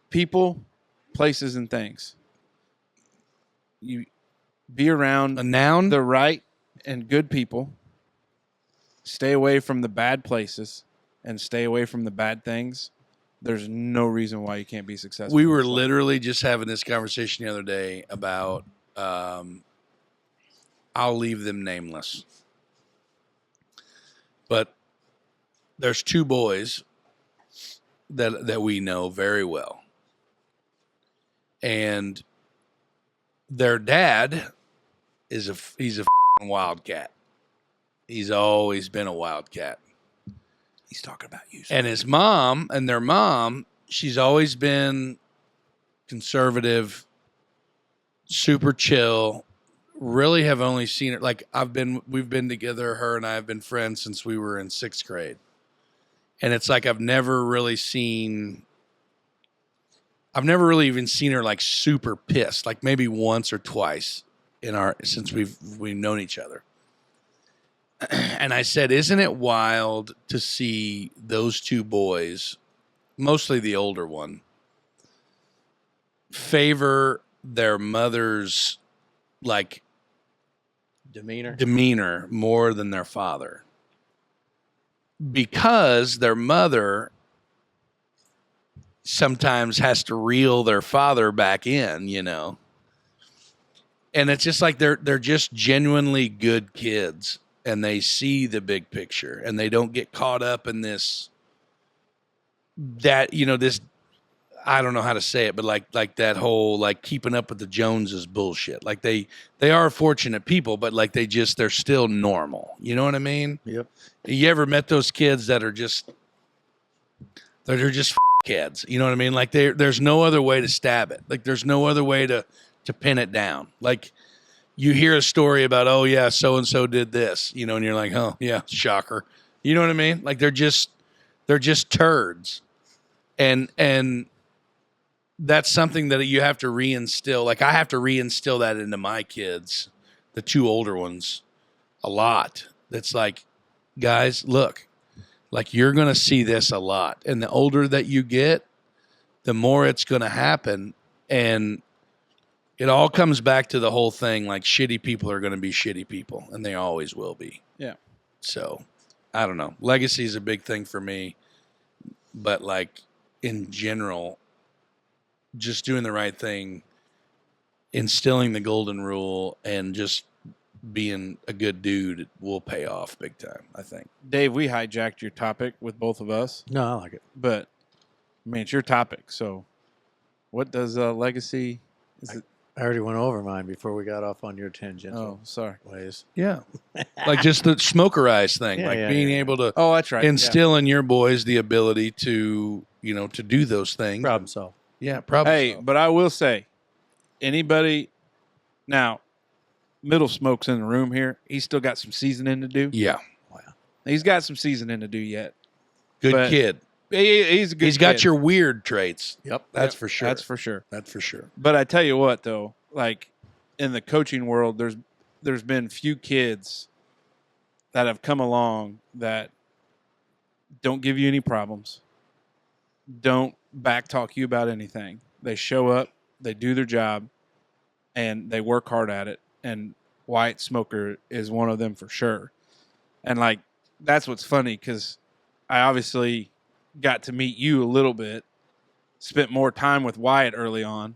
people, places, and things. You be around the right and good people. Stay away from the bad places and stay away from the bad things. There's no reason why you can't be successful. We were literally just having this conversation the other day about I'll leave them nameless. But there's two boys that we know very well. And their dad he's a wildcat. He's always been a wildcat. He's talking about you. And their mom, she's always been conservative, super chill. Really have only seen her, like we've been together, her and I have been friends since we were in 6th grade. And it's like I've never really even seen her like super pissed, like maybe once or twice since we've known each other. And I said, isn't it wild to see those two boys, mostly the older one, favor their mother's like demeanor more than their father, because their mother sometimes has to reel their father back in, and it's just like they're just genuinely good kids, and they see the big picture, and they don't get caught up in this I don't know how to say it, but like that whole like keeping up with the Joneses bullshit. Like they are fortunate people, but like they're still normal. You know what I mean? Yep. You ever met those kids that are just kids? You know what I mean? Like there's no other way to stab it. Like there's no other way to pin it down. Like you hear a story about, oh yeah, so and so did this, and you're like, oh yeah, shocker. You know what I mean? Like they're just turds, and that's something that you have to reinstill. Like I have to reinstill that into my kids, the two older ones, a lot. That's like, guys, look, like you're going to see this a lot. And the older that you get, the more it's going to happen. And it all comes back to the whole thing. Like shitty people are going to be shitty people, and they always will be. Yeah. So I don't know. Legacy is a big thing for me, but like in general, just doing the right thing, instilling the golden rule, and just being a good dude will pay off big time, I think. Dave, we hijacked your topic with both of us. No, I like it. But, I mean, it's your topic. So, what does legacy... I already went over mine before we got off on your tangential Oh, sorry. ways. Yeah. Like just the smokerized thing, Yeah, like yeah, being yeah. able to Oh, that's right. instill in your boys the ability to, to do those things. Problem solved. Yeah, problem Hey, solved. but I will say, anybody now, Middle Smoke's in the room here. He's still got some seasoning to do. Yeah. Wow. He's got some seasoning to do yet. Good But kid. He's a good He's got kid. your weird traits. Yep. That's Yep, for sure. That's for sure. That's for sure. But I tell you what, though, like in the coaching world, there's been few kids that have come along that don't give you any problems, don't backtalk you about anything. They show up, they do their job, and they work hard at it. And Wyatt Smoker is one of them for sure. And like that's what's funny because I obviously got to meet you a little bit, spent more time with Wyatt early on,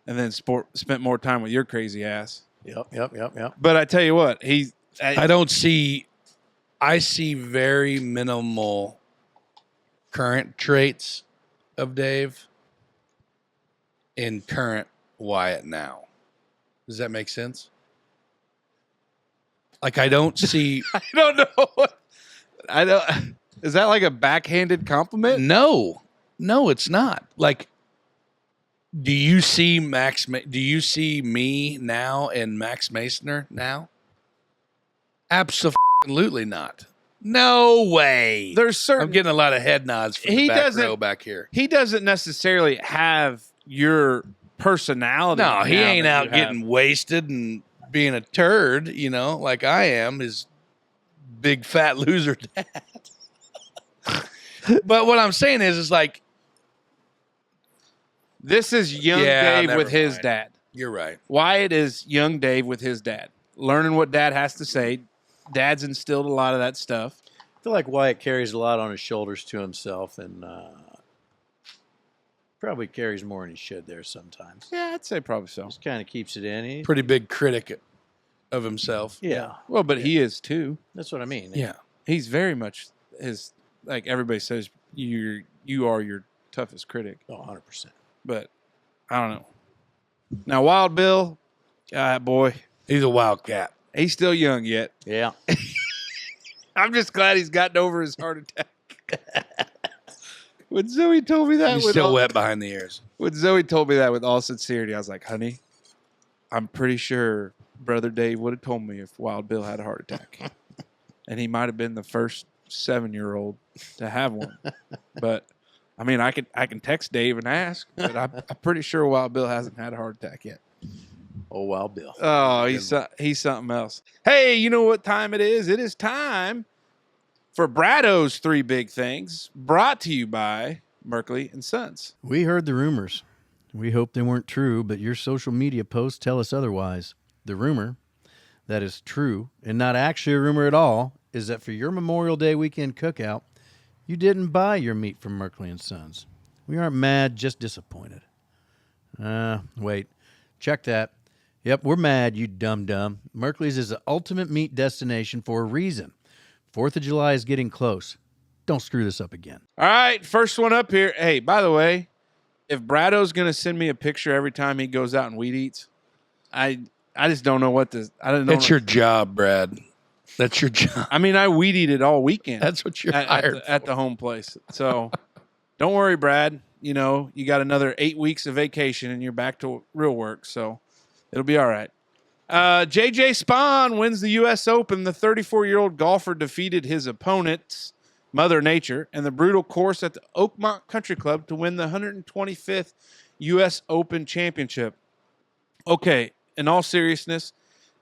and then spent more time with your crazy ass. Yep. But I tell you what, I see very minimal current traits of Dave in current Wyatt now. Does that make sense? Like I don't see. I don't know. I don't. Is that like a backhanded compliment? No, it's not. Like, do you see Do you see me now and Max Masoner now? Absolutely not. No way. There's certain. I'm getting a lot of head nods from the back row back here. He doesn't necessarily have your personality. No, he now ain't that out you have. getting wasted and being a turd, like I am, his big fat loser dad. But what I'm saying is like, This is young Dave never with his mind. dad. You're right. Wyatt is young Dave with his dad, learning what dad has to say. Dad's instilled a lot of that stuff. I feel like Wyatt carries a lot on his shoulders to himself and probably carries more than he should there sometimes. Yeah, I'd say probably so. Just kind of keeps it in. He, Pretty big critic of himself. yeah, Well, but he is too. that's what I mean. Yeah. He's very much his, like everybody says, you are your toughest critic. Oh, 100%. But I don't know. Now, Wild Bill, boy, He's a wildcat. he's still young yet. Yeah. I'm just glad he's gotten over his heart attack. When Zoe told me that, He's still wet behind the ears. When Zoe told me that with all sincerity, I was like, honey, I'm pretty sure Brother Dave would have told me if Wild Bill had a heart attack. And he might have been the first 7-year-old to have one. But, I mean, I can text Dave and ask, but I'm pretty sure Wild Bill hasn't had a heart attack yet. Oh, Wild Bill. Oh, he's something else. Hey, you know what time it is? It is time for Brado's 3 Big Things, brought to you by Merkley and Sons. We heard the rumors. We hope they weren't true, but your social media posts tell us otherwise. The rumor that is true, and not actually a rumor at all, is that for your Memorial Day weekend cookout, you didn't buy your meat from Merkley and Sons. We aren't mad, just disappointed. Wait. Check that. Yep, we're mad, you dumb. Merkley's is the ultimate meat destination for a reason. 4th of July is getting close. Don't screw this up again. All right, first one up here. Hey, by the way, if Brado's going to send me a picture every time he goes out and weed eats, I just don't know what to. I don't know. That's your job, Brad. That's your job. I mean, I weed eat it all weekend. That's what you're hired at the home place. So don't worry, Brad. You know, you got another 8 weeks of vacation and you're back to real work. So it'll be all right. JJ Spawn wins the U.S. Open. The 34-year-old golfer defeated his opponent, Mother Nature, and the brutal course at the Oakmont Country Club to win the 125th U.S. Open Championship. Okay, in all seriousness,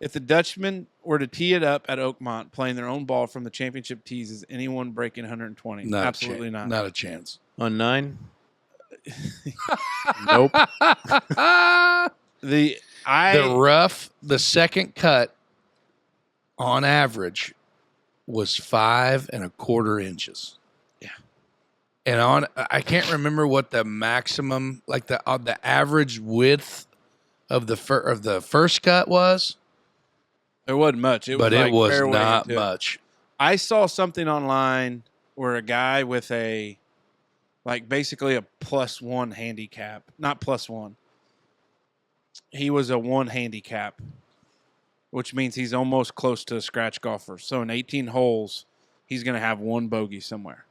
if the Dutchmen were to tee it up at Oakmont, playing their own ball from the championship tees, is anyone breaking 120? Absolutely not. Not a chance. On 9? Nope. The rough, the second cut on average was 5 1/4 inches. Yeah. And I can't remember what the maximum, like the average width of the first cut was. It wasn't much. It was not much. I saw something online where a guy with basically a +1 handicap, not +1. he was a 1 handicap, which means he's almost close to a scratch golfer. So in 18 holes, he's going to have 1 bogey somewhere.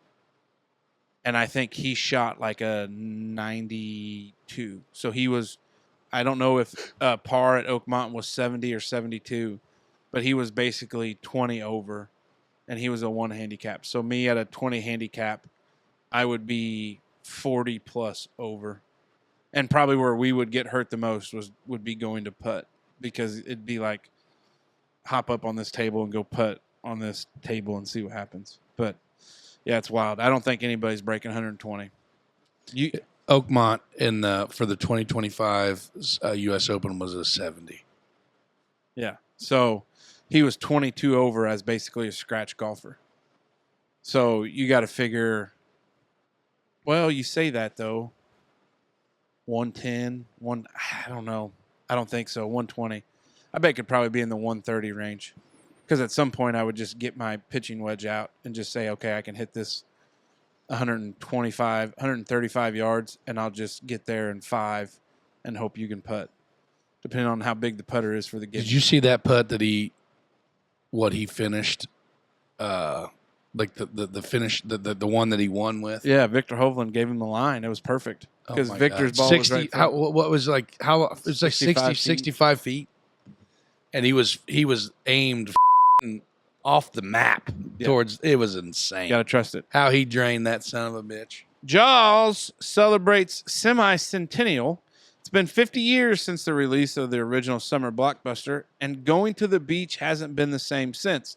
And I think he shot like a 92. So he was, I don't know if par at Oakmont was 70 or 72, but he was basically 20 over, and he was a 1 handicap. So me at a 20 handicap, I would be 40 plus over. And probably where we would get hurt the most would be going to putt, because it'd be like hop up on this table and go putt on this table and see what happens. But yeah, it's wild. I don't think anybody's breaking 120. Oakmont for the 2025 U.S. Open was a 70. Yeah. So he was 22 over as basically a scratch golfer. So you got to figure, well, you say that though. 110, I don't know. I don't think so. 120. I bet it could probably be in the 130 range. Because at some point I would just get my pitching wedge out and just say, okay, I can hit this 135 yards, and I'll just get there in 5 and hope you can putt, depending on how big the putter is for the game. Did you see that putt that he finished? Like the finish, the one that he won with? Yeah, Victor Hovland gave him the line. It was perfect. Because Victor's God. ball 60, was right. What was like, how it was like 65 feet. And he was aimed off the map towards, it was insane. You got to trust it. How he drained that son of a bitch. Jaws celebrates semi-centennial. It's been 50 years since the release of the original summer blockbuster, and going to the beach hasn't been the same since.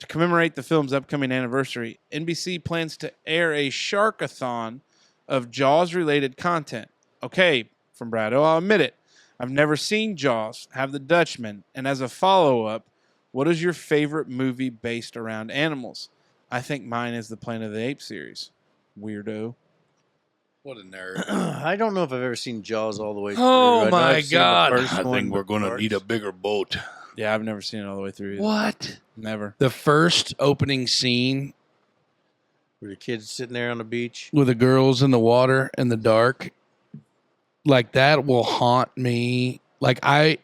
To commemorate the film's upcoming anniversary, NBC plans to air a Sharkathon of Jaws-related content. Okay, from Brado, I'll admit it. I've never seen Jaws, have the Dutchman, and as a follow-up, what is your favorite movie based around animals? I think mine is the Planet of the Apes series. Weirdo. What a nerd. I don't know if I've ever seen Jaws all the way through. Oh, I know my I've seen the God. first I one, think we're going to need a bigger boat. Yeah, I've never seen it all the way through either. What? Never. The first opening scene where the kids sitting there on the beach. with the girls in the water in the dark, like that will haunt me. Like I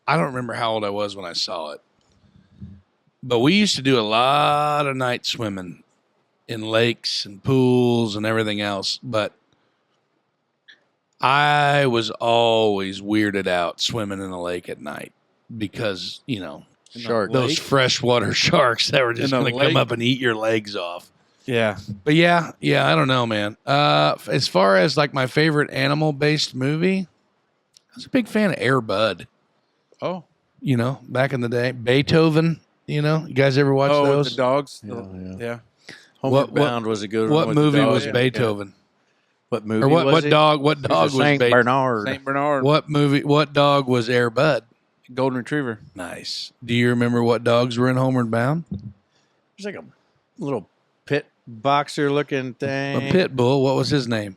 don't remember how old I was when I saw it, but we used to do a lot of night swimming in lakes and pools and everything else. But I was always weirded out swimming in a lake at night because, you know, those freshwater sharks that were just going to come up and eat your legs off. Yeah. But yeah, I don't know, man. As far as like my favorite animal-based movie, I was a big fan of Air Bud. Oh. You know, back in the day. Beethoven, you know. You guys ever watch those? With the dogs? Yeah. Homeward Bound was a good one. What movie was Beethoven? Yeah. What movie or what, was what it? dog what dog was Saint Beethoven? Bernard. Saint Bernard. What dog was Air Bud? Golden Retriever. Nice. Do you remember what dogs were in Homeward Bound? There's like a little pit boxer looking thing. A pit bull. What was his name?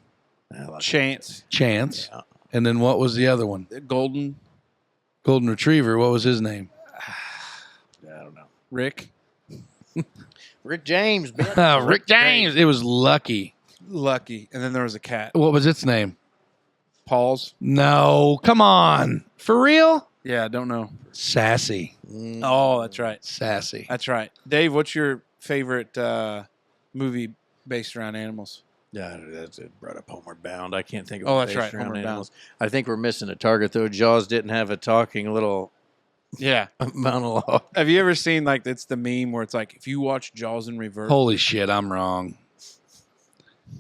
Chance. Chance. Yeah. And then what was the other one? Golden Retriever. What was his name? I don't know. Rick. Rick James. Rick James. It was Lucky. Lucky. And then there was a cat. What was its name? Paul's. No. Come on. For real? Yeah, I don't know. Sassy. Oh, that's right. Sassy. That's right. Dave, what's your favorite movie based around animals? Yeah, that's it. Brought up Homeward Bound. I can't think of. Oh, it that's based right. around Homeward animals. I think we're missing a target though. Jaws didn't have a talking little Yeah. monologue. Have you ever seen like it's the meme where it's like if you watch Jaws in reverse? Holy shit, I'm wrong.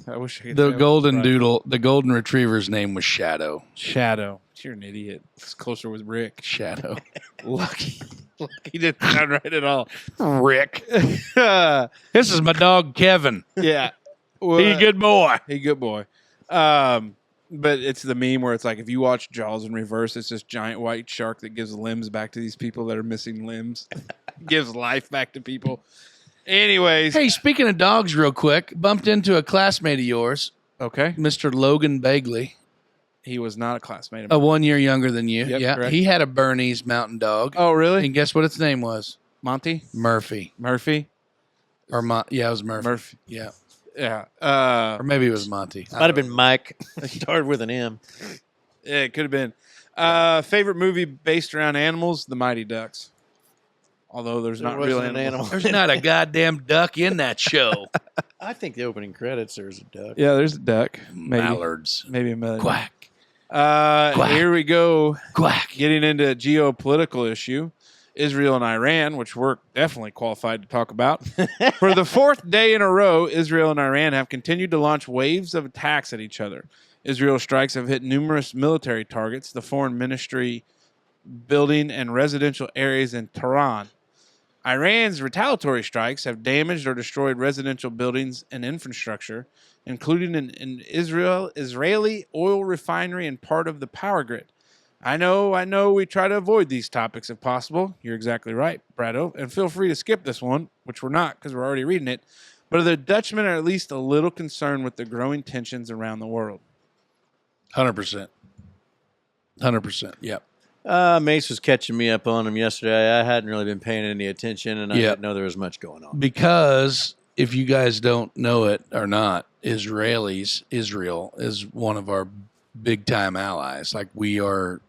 I wish I could The say I was golden right. doodle, the golden retriever's name was Shadow. Shadow. You're an idiot. It's closer with Rick. Shadow. Lucky. Lucky didn't sound right at all. Rick. This is my dog Kevin. Yeah. Well, He a good boy. He good boy. But it's the meme where it's like if you watch Jaws in reverse, it's this giant white shark that gives limbs back to these people that are missing limbs. Gives life back to people. Anyways. Hey, speaking of dogs real quick, bumped into a classmate of yours, Okay. Mr. Logan Bagley, He was not a classmate of a mine. 1 year younger than you. Yep, yeah. correct. He had a Bernese mountain dog. Oh, really? And guess what its name was? Monty? Murphy. Murphy? Or yeah, it was Murphy. Murphy. Yeah. Yeah. Or maybe it was Monty. Might have been Mike. Started with an M. Yeah, it could have been. Favorite movie based around animals? The Mighty Ducks. Although there's not real wasn't an animals. animal. There's not a goddamn duck in that show. I think the opening credits there's a duck. Yeah, there's a duck. Maybe. Mallards. Maybe a million. Quack. Here we go. Quack. Getting into a geopolitical issue. Israel and Iran, which we're definitely qualified to talk about. For the fourth day in a row, Israel and Iran have continued to launch waves of attacks at each other. Israel's strikes have hit numerous military targets, the foreign ministry building, and residential areas in Tehran. Iran's retaliatory strikes have damaged or destroyed residential buildings and infrastructure, including an Israeli oil refinery and part of the power grid. I know we try to avoid these topics if possible. You're exactly right, Brado. And feel free to skip this one, which we're not because we're already reading it. But the Dutchmen are at least a little concerned with the growing tensions around the world. 100%. 100%. Yep. Mace was catching me up on him yesterday. I hadn't really been paying any attention, and I didn't know there was much going on. Because if you guys don't know it or not, Israel is one of our big time allies. Like we're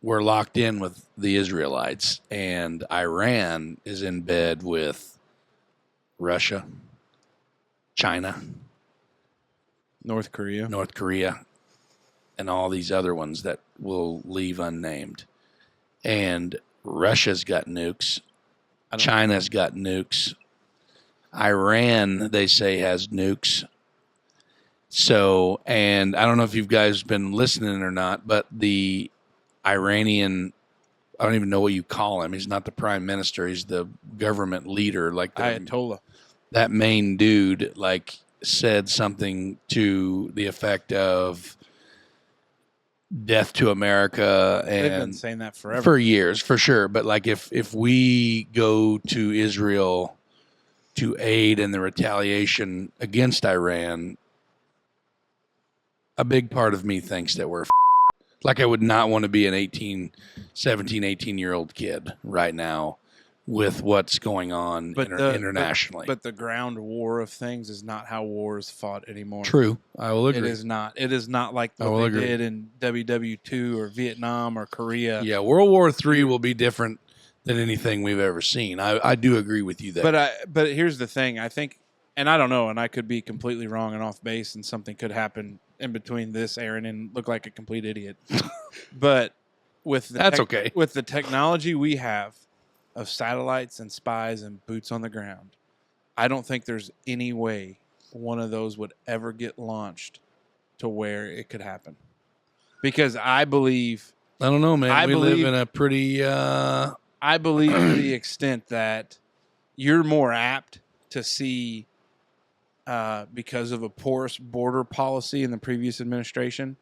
locked in with the Israelites, and Iran is in bed with Russia, China, North Korea, and all these other ones that we'll leave unnamed. And Russia's got nukes. China's got nukes. Iran, they say, has nukes. So, and I don't know if you guys been listening or not, but the Iranian, I don't even know what you call him. He's not the prime minister. He's the government leader, like the Ayatollah. That main dude, like, said something to the effect of death to America. And they've been saying that forever. For years, for sure. But like if we go to Israel to aid in the retaliation against Iran, a big part of me thinks that we're like I would not want to be an 17, 18-year-old kid right now with what's going on internationally. But the ground war of things is not how war is fought anymore. True. I will agree. It is not. It is not like what they did in WW2 or Vietnam or Korea. Yeah, World War III will be different than anything we've ever seen. I do agree with you there. But here's the thing. I think, and I don't know, and I could be completely wrong and off base, and something could happen in between this, Aaron, and look like a complete idiot. But with the with the technology we have of satellites and spies and boots on the ground, I don't think there's any way one of those would ever get launched to where it could happen. Because I believe... I don't know, man. We live in a pretty... I believe to the extent that you're more apt to see, because of a porous border policy in the previous administration,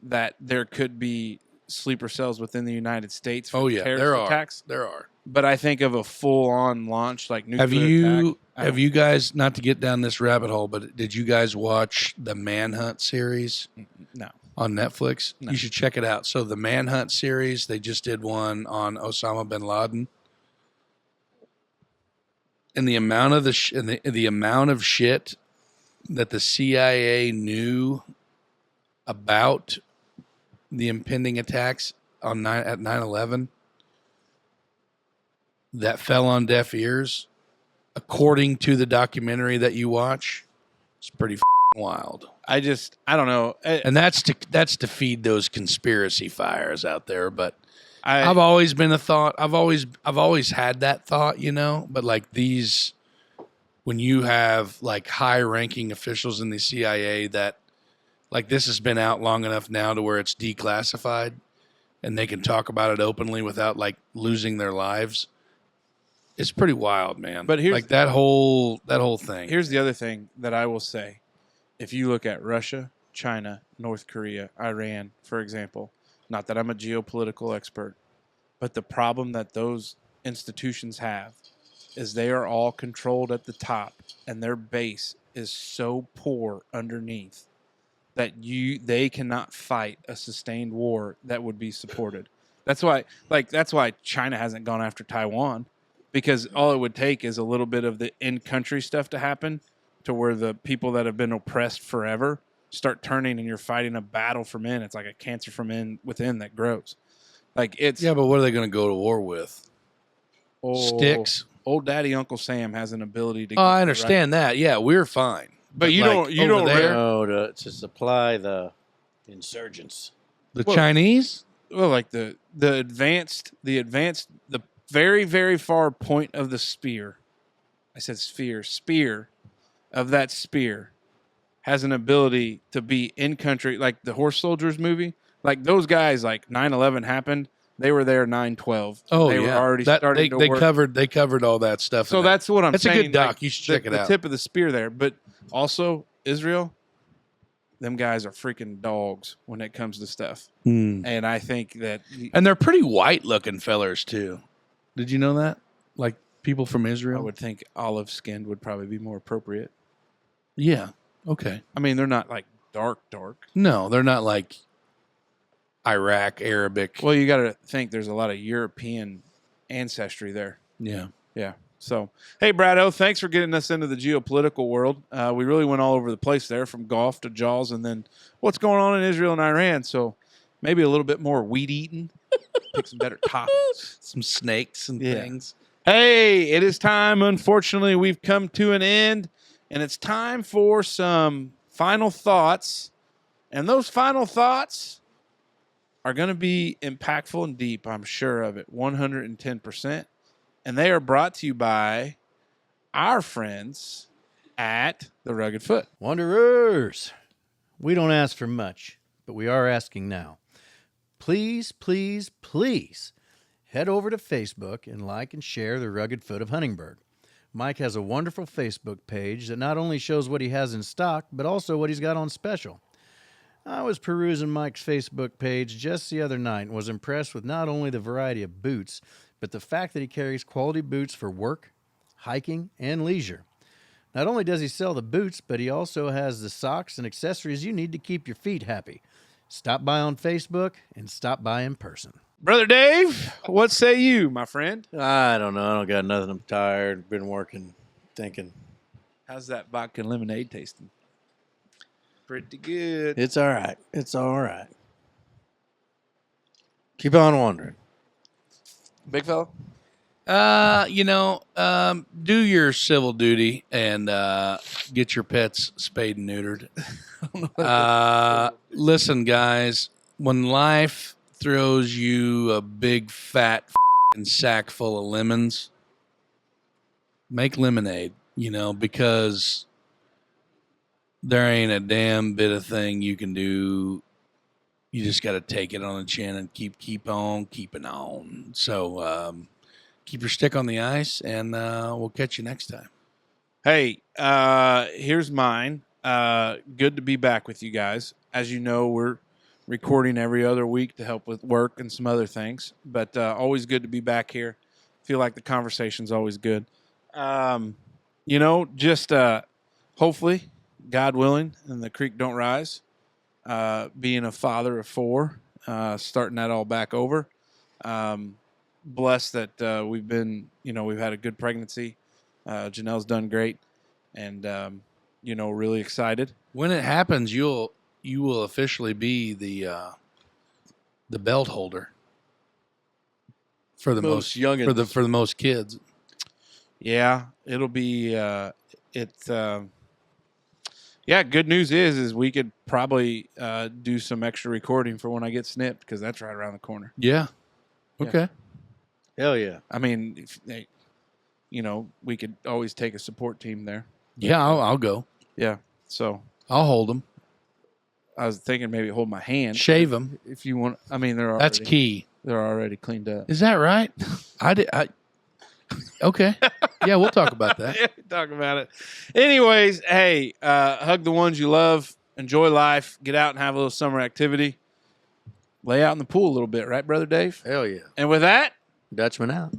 that there could be sleeper cells within the United States for terrorist attacks. There are. But I think of a full-on launch, like nuclear attack. Have you guys, not to get down this rabbit hole, but did you guys watch the Manhunt series? No. On Netflix? No. You should check it out. So the Manhunt series, they just did one on Osama bin Laden. And the amount of the amount of shit that the CIA knew about the impending attacks at 9/11 that fell on deaf ears, according to the documentary that you watch, it's pretty wild. I don't know. And that's to feed those conspiracy fires out there. But I've always been I've always had that thought, you know. But like these, when you have like high-ranking officials in the CIA that, like, this has been out long enough now to where it's declassified, and they can talk about it openly without like losing their lives. It's pretty wild, man. But here's like that whole thing. Here's the other thing that I will say. If you look at Russia, China, North Korea, Iran, for example, not that I'm a geopolitical expert, but the problem that those institutions have is they are all controlled at the top, and their base is so poor underneath that they cannot fight a sustained war that would be supported. That's why China hasn't gone after Taiwan, because all it would take is a little bit of the in-country stuff to happen to where the people that have been oppressed forever start turning and you're fighting a battle for men. It's like a cancer from within that grows. Like it's Yeah, but what are they going to go to war with? Sticks. Old Daddy Uncle Sam has an ability to. Oh, I understand that. Yeah, we're fine. But you like, don't there, to supply the insurgents. the Chinese. well, like the very, very far point of the spear. I said spear of that spear has an ability to be in country, like the Horse Soldiers movie. Like those guys, like 9/11 happened. They were there 9/12. Oh, they were already starting to work. They covered all that stuff. So that's what I'm saying. That's a good doc. Like, You should check it out. The tip of the spear there. But also, Israel, them guys are freaking dogs when it comes to stuff. And I think that... And they're pretty white-looking fellers, too. Did you know that? Like, people from Israel? I would think olive-skinned would probably be more appropriate. Yeah. Okay. I mean, they're not, like, dark. No, they're not like Iraq, Arabic. Well, you got to think there's a lot of European ancestry there. Yeah. Yeah. So, hey, Brado, thanks for getting us into the geopolitical world. We really went all over the place there, from golf to Jaws, and then what's going on in Israel and Iran. So maybe a little bit more weed eating, pick some better topics. Some snakes and things. Hey, it is time. Unfortunately, we've come to an end, and it's time for some final thoughts. And those final thoughts are going to be impactful and deep, I'm sure of it, 110%. And they are brought to you by our friends at The Rugged Foot. Wanderers, we don't ask for much, but we are asking now. Please, please, please head over to Facebook and like and share The Rugged Foot of Huntingburg. Mike has a wonderful Facebook page that not only shows what he has in stock, but also what he's got on special. I was perusing Mike's Facebook page just the other night and was impressed with not only the variety of boots, but the fact that he carries quality boots for work, hiking, and leisure. Not only does he sell the boots, but he also has the socks and accessories you need to keep your feet happy. Stop by on Facebook and stop by in person. Brother Dave, what say you, my friend? I don't know. I don't got nothing. I'm tired. Been working, thinking. How's that vodka and lemonade tasting? Pretty good. It's all right. It's all right. Keep on wondering. Big fella? Do your civil duty and get your pets spayed and neutered. Listen, guys, when life throws you a big fat sack full of lemons, make lemonade, because there ain't a damn bit of thing you can do. You just got to take it on the chin and keep on keeping on. So keep your stick on the ice, and we'll catch you next time. Hey, here's mine. Good to be back with you guys. As you know, we're recording every other week to help with work and some other things, but always good to be back here. Feel like the conversation's always good. Hopefully, God willing, and the creek don't rise. Being a father of 4, starting that all back over. Blessed that we've had a good pregnancy. Janelle's done great, and really excited. When it happens, you will officially be the belt holder for the most young for the most kids. Yeah, it'll be good news is we could probably do some extra recording for when I get snipped, because that's right around the corner. Yeah. Okay. Hell yeah. I mean, we could always take a support team there. Yeah, I'll go. Yeah. So I'll hold them. I was thinking maybe hold my hand. Shave them. If you want. I mean, that's key. They're already cleaned up. Is that right? Okay. Yeah, we'll talk about that. Yeah, talk about it. Anyways, hey, hug the ones you love. Enjoy life. Get out and have a little summer activity. Lay out in the pool a little bit, right, Brother Dave? Hell yeah. And with that, Dutchman out.